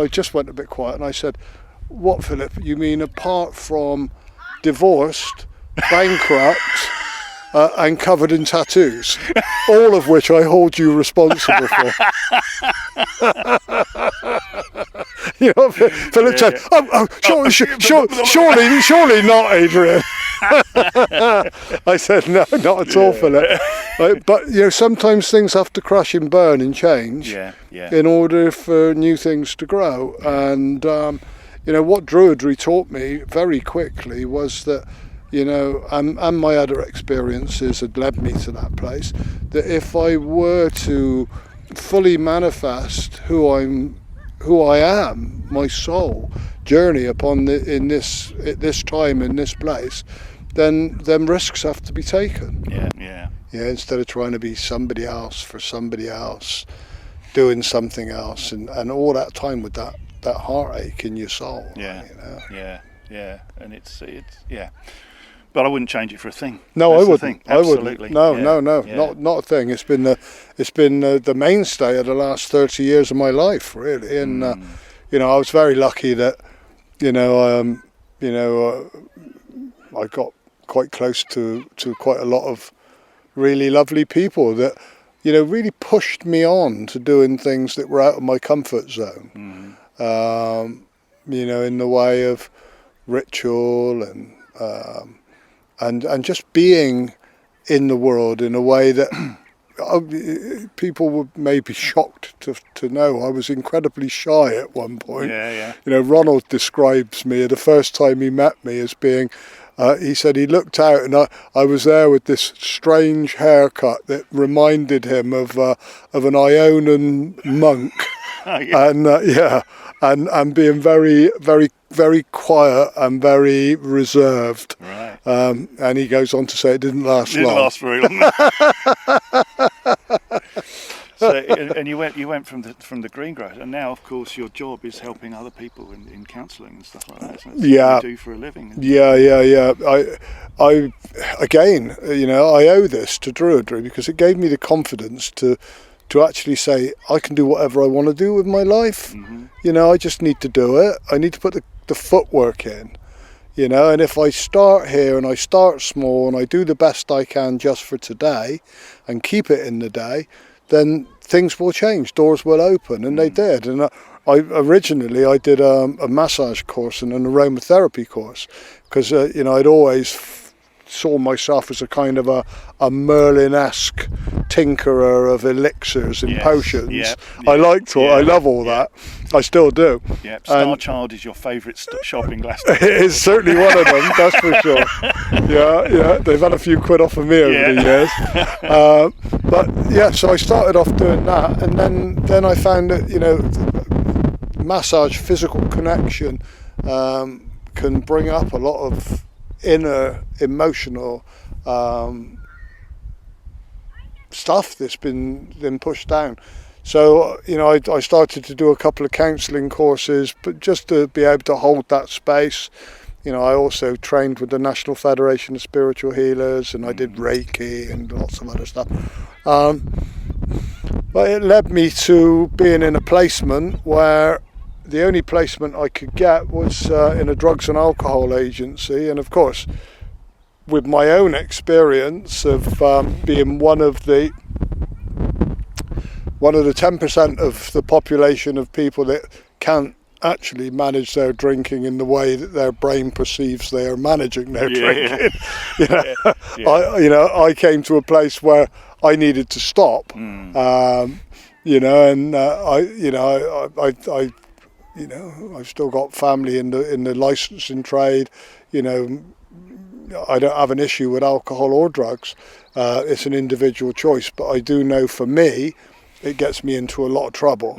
just went a bit quiet, and I said, what, Philip? You mean apart from divorced, bankrupt, and covered in tattoos, all of which I hold you responsible for. Philip said, surely not, Adrian. I said, no, not at all, Philip. But sometimes things have to crash and burn and change in order for new things to grow. And what Druidry taught me very quickly was that, and my other experiences had led me to that place, that if I were to fully manifest who I am, my soul journey upon at this time in this place, then risks have to be taken. Instead of trying to be somebody else for somebody else, doing something else, and all that time with that heartache in your soul. And it's but I wouldn't change it for a thing. No, I wouldn't. Absolutely. No, not a thing. It's been the mainstay of the last 30 years of my life, really. And I was very lucky that I got quite close to quite a lot of really lovely people that really pushed me on to doing things that were out of my comfort zone. In the way of ritual and just being in the world in a way that people would maybe shocked to know. I was incredibly shy at one point. Ronald describes me the first time he met me as being, he said he looked out and I was there with this strange haircut that reminded him of an Ionian monk. And being very, very, very quiet and very reserved. Right. And he goes on to say it didn't last long. Didn't last very long. So, and you went from the green growth, and now, of course, your job is helping other people in counselling and stuff like that. So that's what you do for a living. I owe this to Druidry because it gave me the confidence to to actually say, I can do whatever I want to do with my life. I just need to do it. I need to put the footwork in, and if I start here and I start small and I do the best I can just for today and keep it in the day, then things will change, doors will open, and they did. And I did a massage course and an aromatherapy course because, I'd always saw myself as a kind of a Merlin-esque tinkerer of elixirs and potions. I love all that. I still do. Yeah, Star Child is your favourite shop in Glasgow. It is certainly one of them, that's for sure. Yeah, they've had a few quid off of me over the years. So I started off doing that, and then I found that, massage, physical connection, can bring up a lot of inner emotional stuff that's been pushed down. So I started to do a couple of counselling courses, but just to be able to hold that space. I also trained with the National Federation of Spiritual Healers, and I did Reiki and lots of other stuff. But it led me to being in a placement where the only placement I could get was in a drugs and alcohol agency, and of course, with my own experience of being one of the 10% of the population of people that can't actually manage their drinking in the way that their brain perceives they are managing their drinking. I came to a place where I needed to stop. I've still got family in the licensing trade. I don't have an issue with alcohol or drugs. It's an individual choice, but I do know for me, it gets me into a lot of trouble.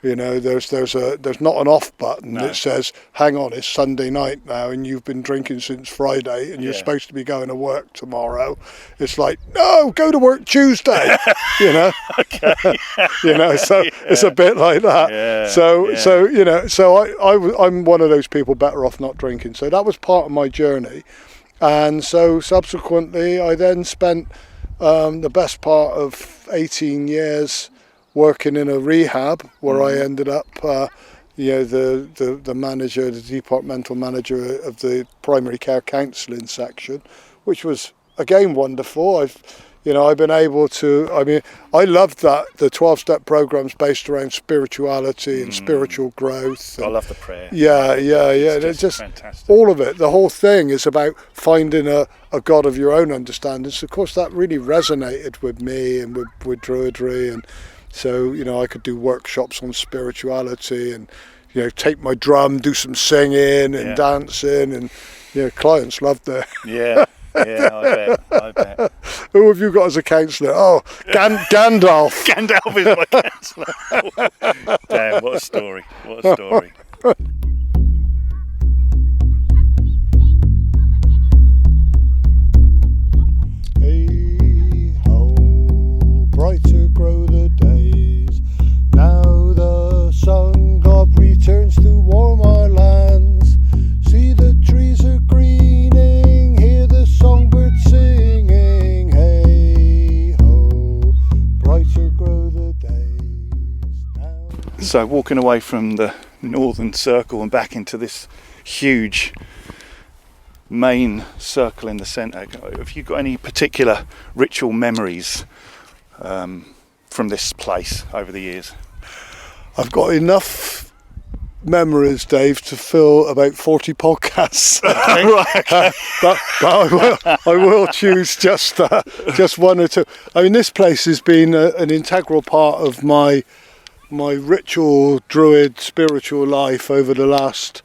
There's not an off button that says, hang on, it's Sunday night now and you've been drinking since Friday and you're supposed to be going to work tomorrow. It's like, no, go to work Tuesday. It's a bit like that. I'm one of those people better off not drinking. So that was part of my journey. And so subsequently I then spent the best part of 18 years working in a rehab where I ended up, the manager, the departmental manager of the primary care counselling section, which was again wonderful. I've been able to, I loved that the 12-step programs based around spirituality and spiritual growth. I love the prayer. It's just fantastic. All of it. The whole thing is about finding a God of your own understanding. So of course that really resonated with me and with Druidry, and so I could do workshops on spirituality and take my drum, do some singing and dancing, and clients loved it. I bet. Who have you got as a counsellor? Oh, Gandalf. Gandalf is my counsellor. Damn, what a story. Hey ho, brighter grow the days. Now the sun god returns to warm our lands. See the trees are greening, hear the songbirds singing. Hey ho, brighter grow the days. Now... So walking away from the northern circle and back into this huge main circle in the centre, have you got any particular ritual memories from this place over the years? I've got enough memories, Dave, to fill about 40 podcasts. Right. But I will choose just one or two. This place has been an integral part of my ritual Druid spiritual life over the last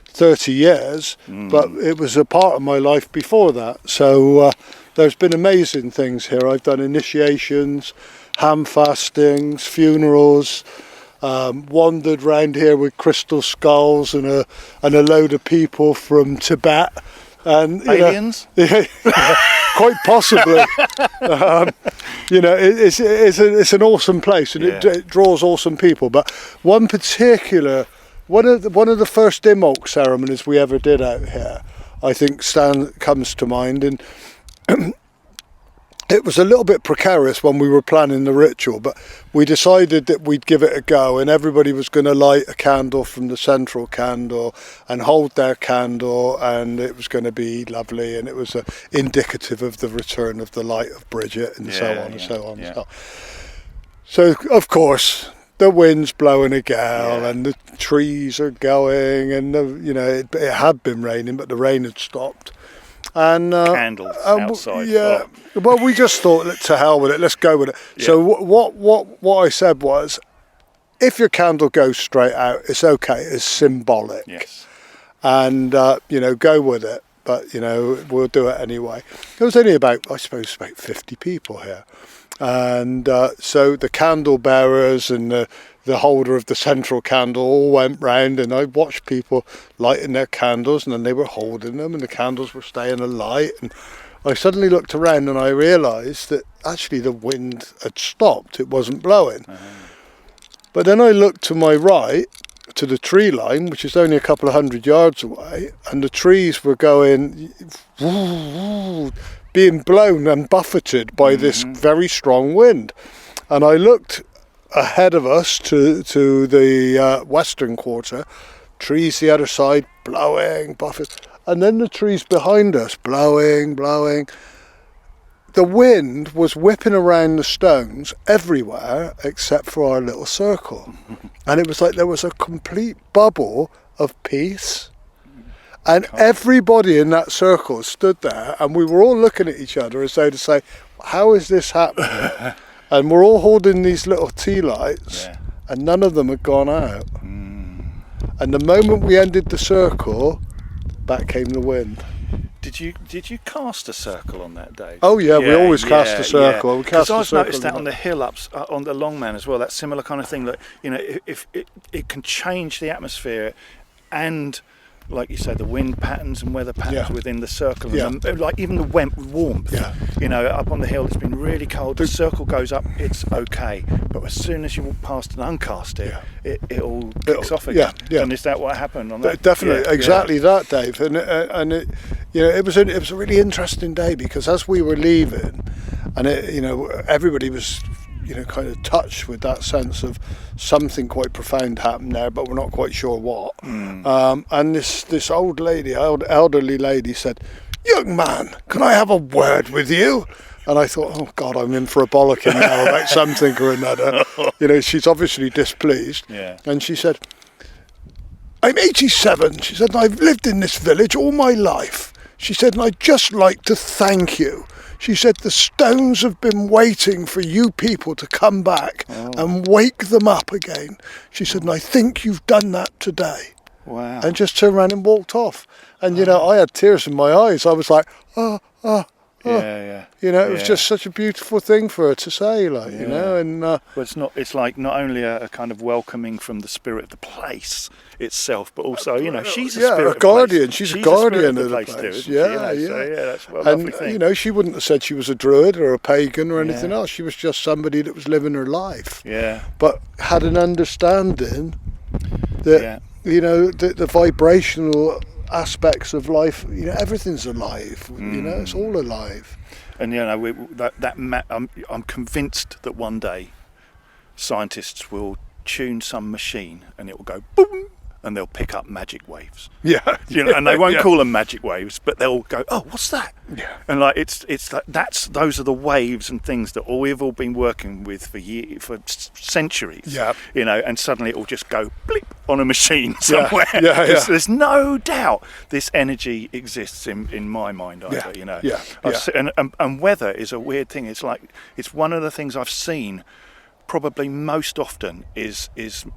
30 years, but it was a part of my life before that. So there's been amazing things here. I've done initiations, ham fastings, funerals, wandered round here with crystal skulls and a load of people from Tibet. And aliens? Quite possibly. It's an awesome place, and it draws awesome people. But one particular, one of the first Imbolc ceremonies we ever did out here, I think comes to mind, and it was a little bit precarious when we were planning the ritual, but we decided that we'd give it a go, and everybody was going to light a candle from the central candle and hold their candle, and it was going to be lovely, and it was indicative of the return of the light of Bridget, and so on and so on. And so on. So, of course, the wind's blowing a gale, and the trees are going, and it had been raining, but the rain had stopped. And candles outside. Yeah. Oh. Well, we just thought, to hell with it. Let's go with it. Yeah. So what I said was, if your candle goes straight out, it's okay. It's symbolic. Yes. And go with it. But we'll do it anyway. There was only about 50 people here. And so the candle bearers and the holder of the central candle all went round, and I watched people lighting their candles, and then they were holding them, and the candles were staying alight. And I suddenly looked around and I realised that actually the wind had stopped. It wasn't blowing. But then I looked to my right, to the tree line, which is only a couple of 100 yards away, and the trees were going... being blown and buffeted by this very strong wind. And I looked ahead of us to the western quarter, trees the other side, blowing, buffeted, and then the trees behind us, blowing. The wind was whipping around the stones everywhere except for our little circle. And it was like there was a complete bubble of peace. And everybody in that circle stood there, and we were all looking at each other as though to say, how is this happening? And we're all holding these little tea lights, and none of them had gone out. And the moment we ended the circle, back came the wind. Did you cast a circle on that day? Oh yeah, we always cast a circle. Because I've noticed that on the hill ups, on the Longman as well, that similar kind of thing. That if it can change the atmosphere, and like you say, the wind patterns and weather patterns within the circle, and like even the warmth. Up on the hill, it's been really cold. The circle goes up, it's okay, but as soon as you walk past and uncast it, it all kicks off again. And is that what happened on that? Definitely, exactly that, Dave. And it was a really interesting day, because as we were leaving, and everybody was kind of touched with that sense of something quite profound happened there, but we're not quite sure what. And this old lady, elderly lady, said, "Young man, can I have a word with you?" And I thought, oh God, I'm in for a bollocking now about something or another. She's obviously displeased. And she said, "I'm 87. She said, "I've lived in this village all my life." She said, "And I'd just like to thank you." She said, "The stones have been waiting for you people to come back and wake them up again." She said, "And I think you've done that today." Wow. And just turned around and walked off. And, I had tears in my eyes. I was like, it was just such a beautiful thing for her to say, and... But it's like not only a kind of welcoming from the spirit of the place itself, but also, she's a spirit a guardian. She's a guardian of the place. Too, So, that's a lovely thing. And, she wouldn't have said she was a druid or a pagan or anything else. She was just somebody that was living her life. But had an understanding that, the vibrational aspects of life, everything's alive. It's all alive. And I'm convinced that one day scientists will tune some machine and it will go boom, and they'll pick up magic waves. And they won't call them magic waves, but they'll go, "Oh, what's that?" And like it's like those are the waves and things that we've all been working with for centuries. And suddenly it will just go blip on a machine somewhere. There's no doubt this energy exists in my mind either. And weather is a weird thing. It's like it's one of the things I've seen probably most often is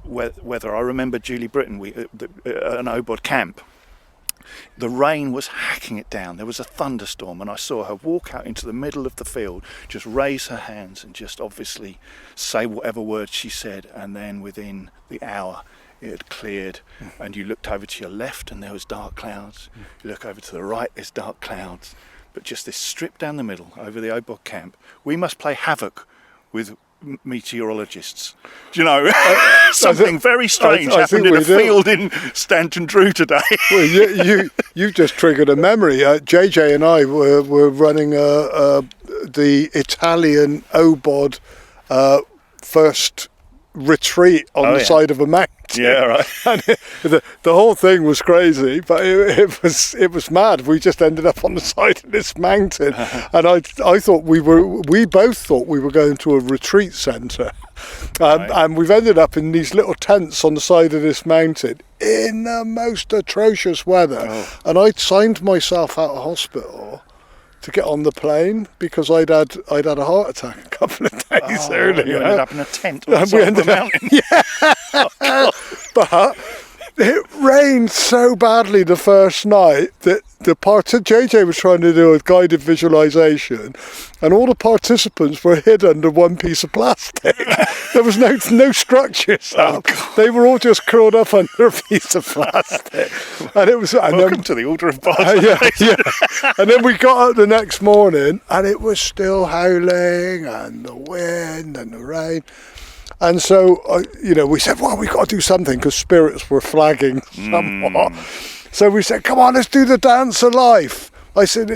whether I remember Julie Britton, an Obod camp, the rain was hacking it down. There was a thunderstorm, and I saw her walk out into the middle of the field, just raise her hands and just obviously say whatever words she said, and then within the hour it had cleared, and you looked over to your left and there was dark clouds, you look over to the right, there's dark clouds, but just this strip down the middle over the Obod camp. We must play havoc with meteorologists. Do you know? Something very strange happened in a field in Stanton Drew today. Well, you just triggered a memory. JJ and I were running the Italian OBOD first retreat on the side of a mountain. Yeah, right. And the whole thing was crazy, but it was mad. We just ended up on the side of this mountain, and I thought we both thought we were going to a retreat centre, and we've ended up in these little tents on the side of this mountain in the most atrocious weather, and I'd signed myself out of hospital to get on the plane because I'd had a heart attack a couple of days earlier. You ended up in a tent on the side of a mountain. Yeah. But it rained so badly the first night that JJ was trying to do a guided visualization, and all the participants were hid under one piece of plastic. There was no structures up. They were all just curled up under a piece of plastic. And it was welcome to the Order of Bards. Yeah. And then we got up the next morning, and it was still howling, and the wind and the rain. And so, we said, well, we've got to do something because spirits were flagging somewhat. So we said, come on, let's do the dance of life. I said,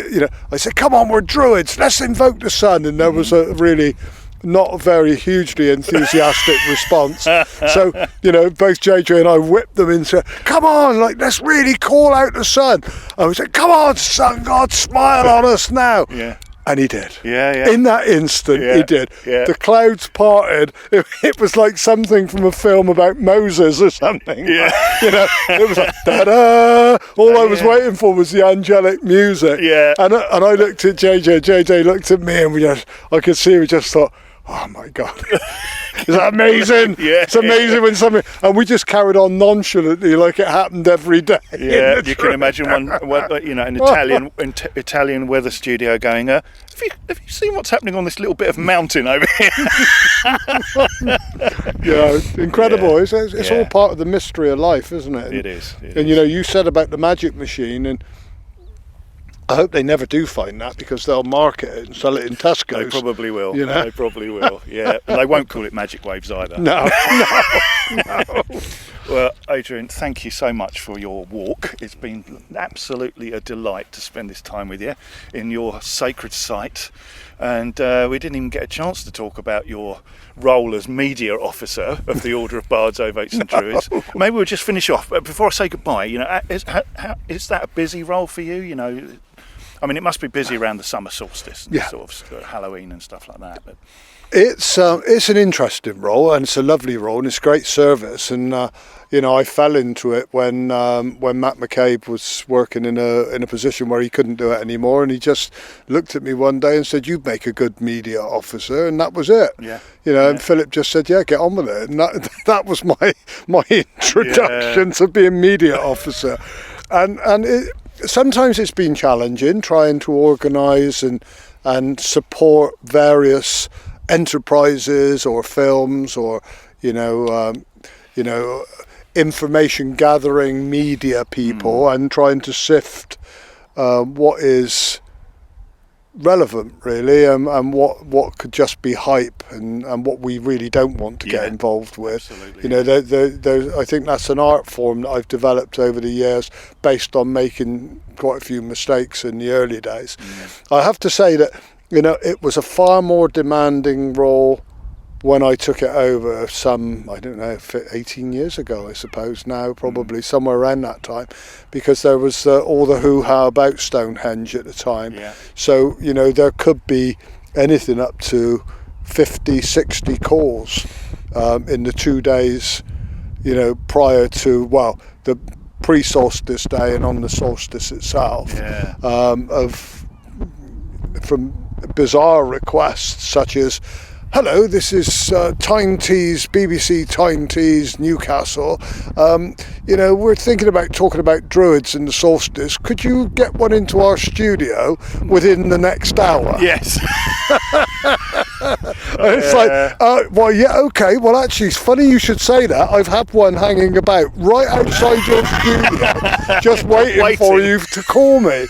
come on, we're druids. Let's invoke the sun. And there was a really not very hugely enthusiastic response. So, both JJ and I whipped them into, come on, let's really call out the sun. And we said, come on, sun god, smile on us now. Yeah. And he did. Yeah. In that instant, he did. Yeah. The clouds parted. It was like something from a film about Moses or something. Yeah. It was like, da-da! All I was waiting for was the angelic music. Yeah. And I looked at JJ looked at me, and I could see we just thought, oh my God. Is that amazing? Yeah. It's amazing when something... And we just carried on nonchalantly like it happened every day. Yeah, you can imagine an Italian weather studio going, have you seen what's happening on this little bit of mountain over here? Yeah, incredible. It's all part of the mystery of life, isn't it? It is. And you said about the magic machine, and I hope they never do find that because they'll market it and sell it in Tesco's. They probably will. They probably will. Yeah, and they won't call it magic waves either. No. Well, Adrian, thank you so much for your walk. It's been absolutely a delight to spend this time with you in your sacred site. And we didn't even get a chance to talk about your role as media officer of the Order of Bards, Ovates and Druids. Maybe we'll just finish off. But before I say goodbye, is that a busy role for you? I mean, it must be busy around the summer solstice and sort of Halloween and stuff like that. But it's an interesting role, and it's a lovely role, and it's great service. And I fell into it when Matt McCabe was working in a position where he couldn't do it anymore, and he just looked at me one day and said, "You'd make a good media officer," and that was it. Yeah. And Philip just said, "Yeah, get on with it," and that was my introduction to being media officer, and sometimes it's been challenging trying to organise and support various enterprises or films or information gathering media people and trying to sift what is relevant really and what could just be hype and what we really don't want to get involved with. Absolutely. I think that's an art form that I've developed over the years based on making quite a few mistakes in the early days. I have to say that it was a far more demanding role when I took it over 18 years ago, I suppose now, probably somewhere around that time, because there was all the hoo-ha about Stonehenge at the time. Yeah. So, there could be anything up to 50, 60 calls in the 2 days, prior to, the pre-solstice day and on the solstice itself, from bizarre requests such as, "Hello, this is Time Tease, BBC Time Tease, Newcastle. We're thinking about talking about druids in the solstice. Could you get one into our studio within the next hour?" Yes. And it's well, yeah, okay. Well, actually, it's funny you should say that. I've had one hanging about right outside your studio, just waiting for you to call me.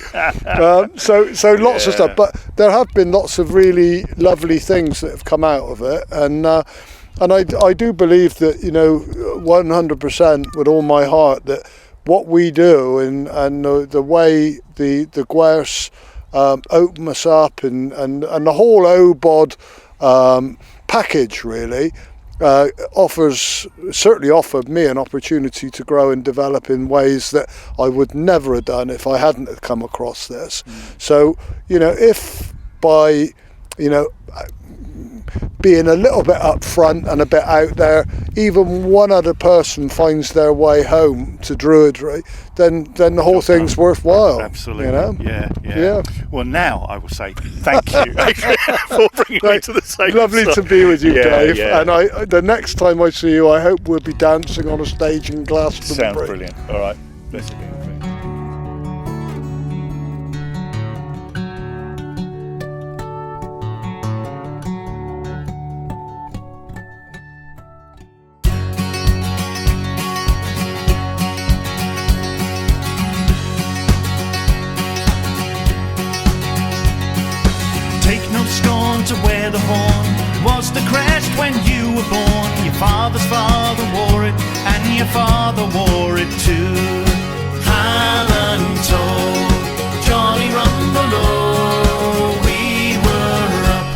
So lots of stuff. But there have been lots of really lovely things that have come out of it, and I do believe that, 100% with all my heart, that what we do and the way the Gwerse open us up and the whole OBOD package really certainly offered me an opportunity to grow and develop in ways that I would never have done if I hadn't have come across this. So, if by, being a little bit up front and a bit out there, even one other person finds their way home to Druidry, then the whole thing's worthwhile. Absolutely. Yeah. Well, now I will say thank you for bringing me to the same. Lovely to be with you, Dave. Yeah. And the next time I see you, I hope we'll be dancing on a stage in Glastonbury. Sounds brilliant. All right. Blessed be. To wear the horn was the crest when you were born. Your father's father wore it, and your father wore it too. Hallanto, jolly rumbelow, we were up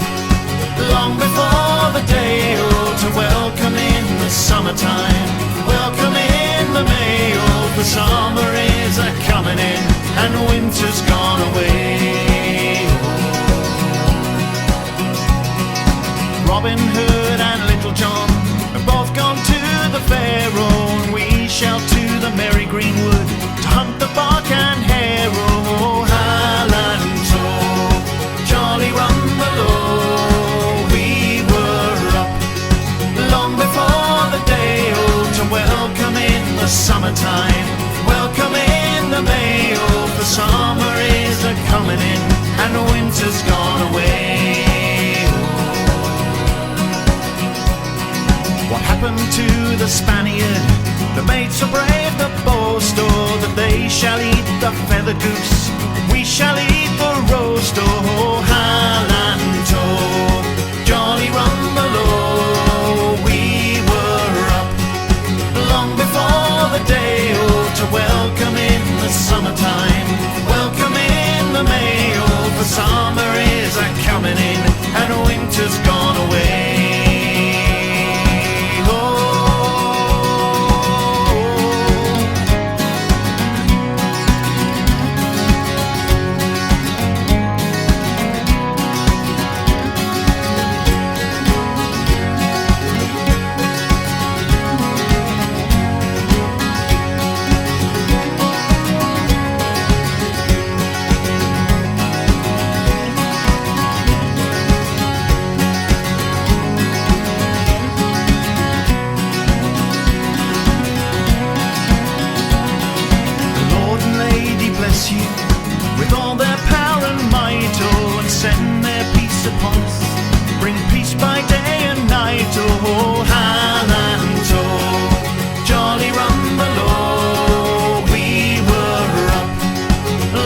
long before the day to welcome in the summertime, welcome in the May. The summer is a coming in, and winter's gone away. Robin Hood and Little John have both gone to the fair, and we shall to the merry greenwood to hunt the bark and hare. Oh, Hallanto, jolly rumbelow, we were up long before the day to welcome in the summertime, welcome in the May. The summer is a coming in, and winter's gone away. What happened to the Spaniard? The mates so brave, the boast, that they shall eat the feathered goose, we shall eat the roast. Oh, Hallanto, jolly rumbelow, we were up long before the day to welcome in the summertime, welcome in the May. The summer is a coming in, and winter's gone away. With all their power and might, and send their peace upon us, bring peace by day and night. Oh, Hallanto, jolly rumbelow, we were up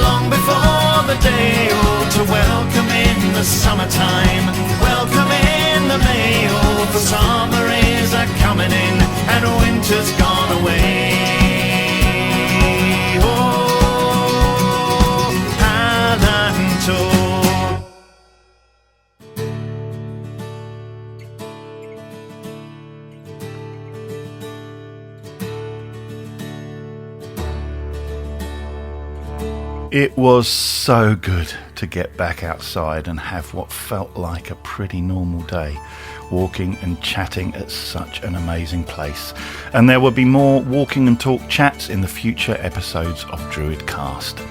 long before the day to welcome in the summertime, welcome in the May. The summer is a coming in, and winter's gone away. It was so good to get back outside and have what felt like a pretty normal day, walking and chatting at such an amazing place. And there will be more walking and talk chats in the future episodes of DruidCast.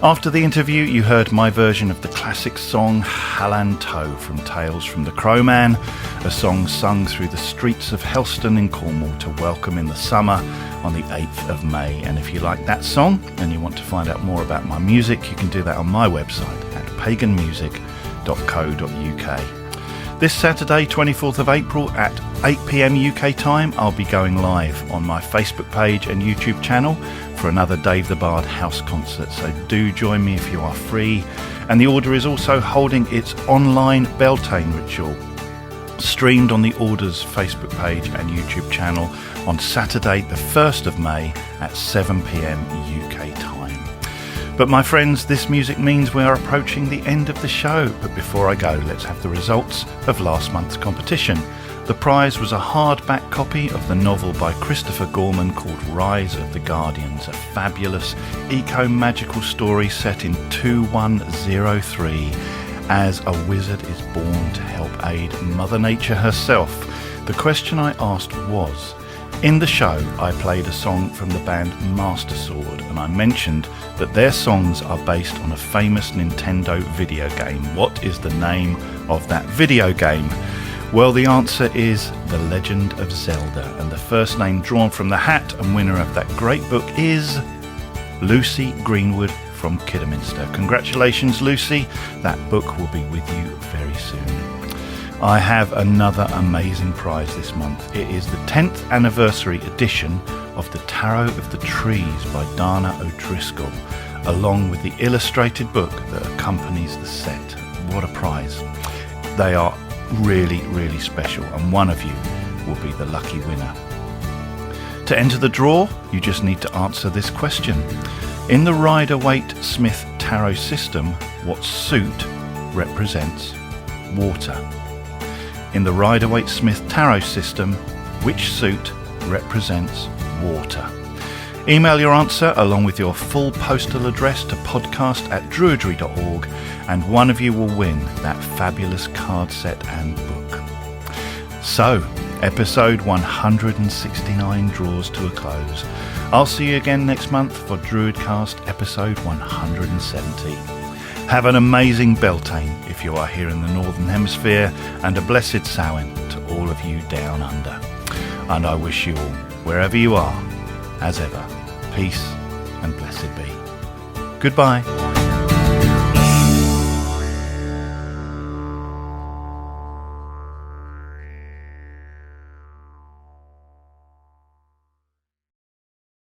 After the interview, you heard my version of the classic song Hallanto from Tales from the Crowman, a song sung through the streets of Helston in Cornwall to welcome in the summer on the 8th of May. And if you like that song and you want to find out more about my music, you can do that on my website at paganmusic.co.uk. This Saturday, 24th of April at 8 p.m. UK time, I'll be going live on my Facebook page and YouTube channel for another Dave the Bard house concert, so do join me if you are free. And the Order is also holding its online Beltane ritual, streamed on the Order's Facebook page and YouTube channel on Saturday the 1st of May at 7 p.m. UK time. But my friends, this music means we are approaching the end of the show. But before I go, let's have the results of last month's competition. The prize was a hardback copy of the novel by Christopher Gorman called Rise of the Guardians, a fabulous eco-magical story set in 2103 as a wizard is born to help aid Mother Nature herself. The question I asked was, in the show I played a song from the band Master Sword, and I mentioned that their songs are based on a famous Nintendo video game. What is the name of that video game? Well, the answer is The Legend of Zelda, and the first name drawn from the hat and winner of that great book is Lucy Greenwood from Kidderminster. Congratulations, Lucy. That book will be with you very soon. I have another amazing prize this month. It is the 10th anniversary edition of The Tarot of the Trees by Dana O'Driscoll, along with the illustrated book that accompanies the set. What a prize. They are really, really special, and one of you will be the lucky winner. To enter the draw, you just need to answer this question. In the Rider-Waite-Smith Tarot system, what suit represents water? In the Rider-Waite-Smith Tarot system, which suit represents water? Email your answer along with your full postal address to podcast@druidry.org, and one of you will win that fabulous card set and book. So, episode 169 draws to a close. I'll see you again next month for DruidCast episode 170. Have an amazing Beltane if you are here in the Northern Hemisphere, and a blessed Samhain to all of you down under. And I wish you all, wherever you are, as ever, peace and blessed be. Goodbye.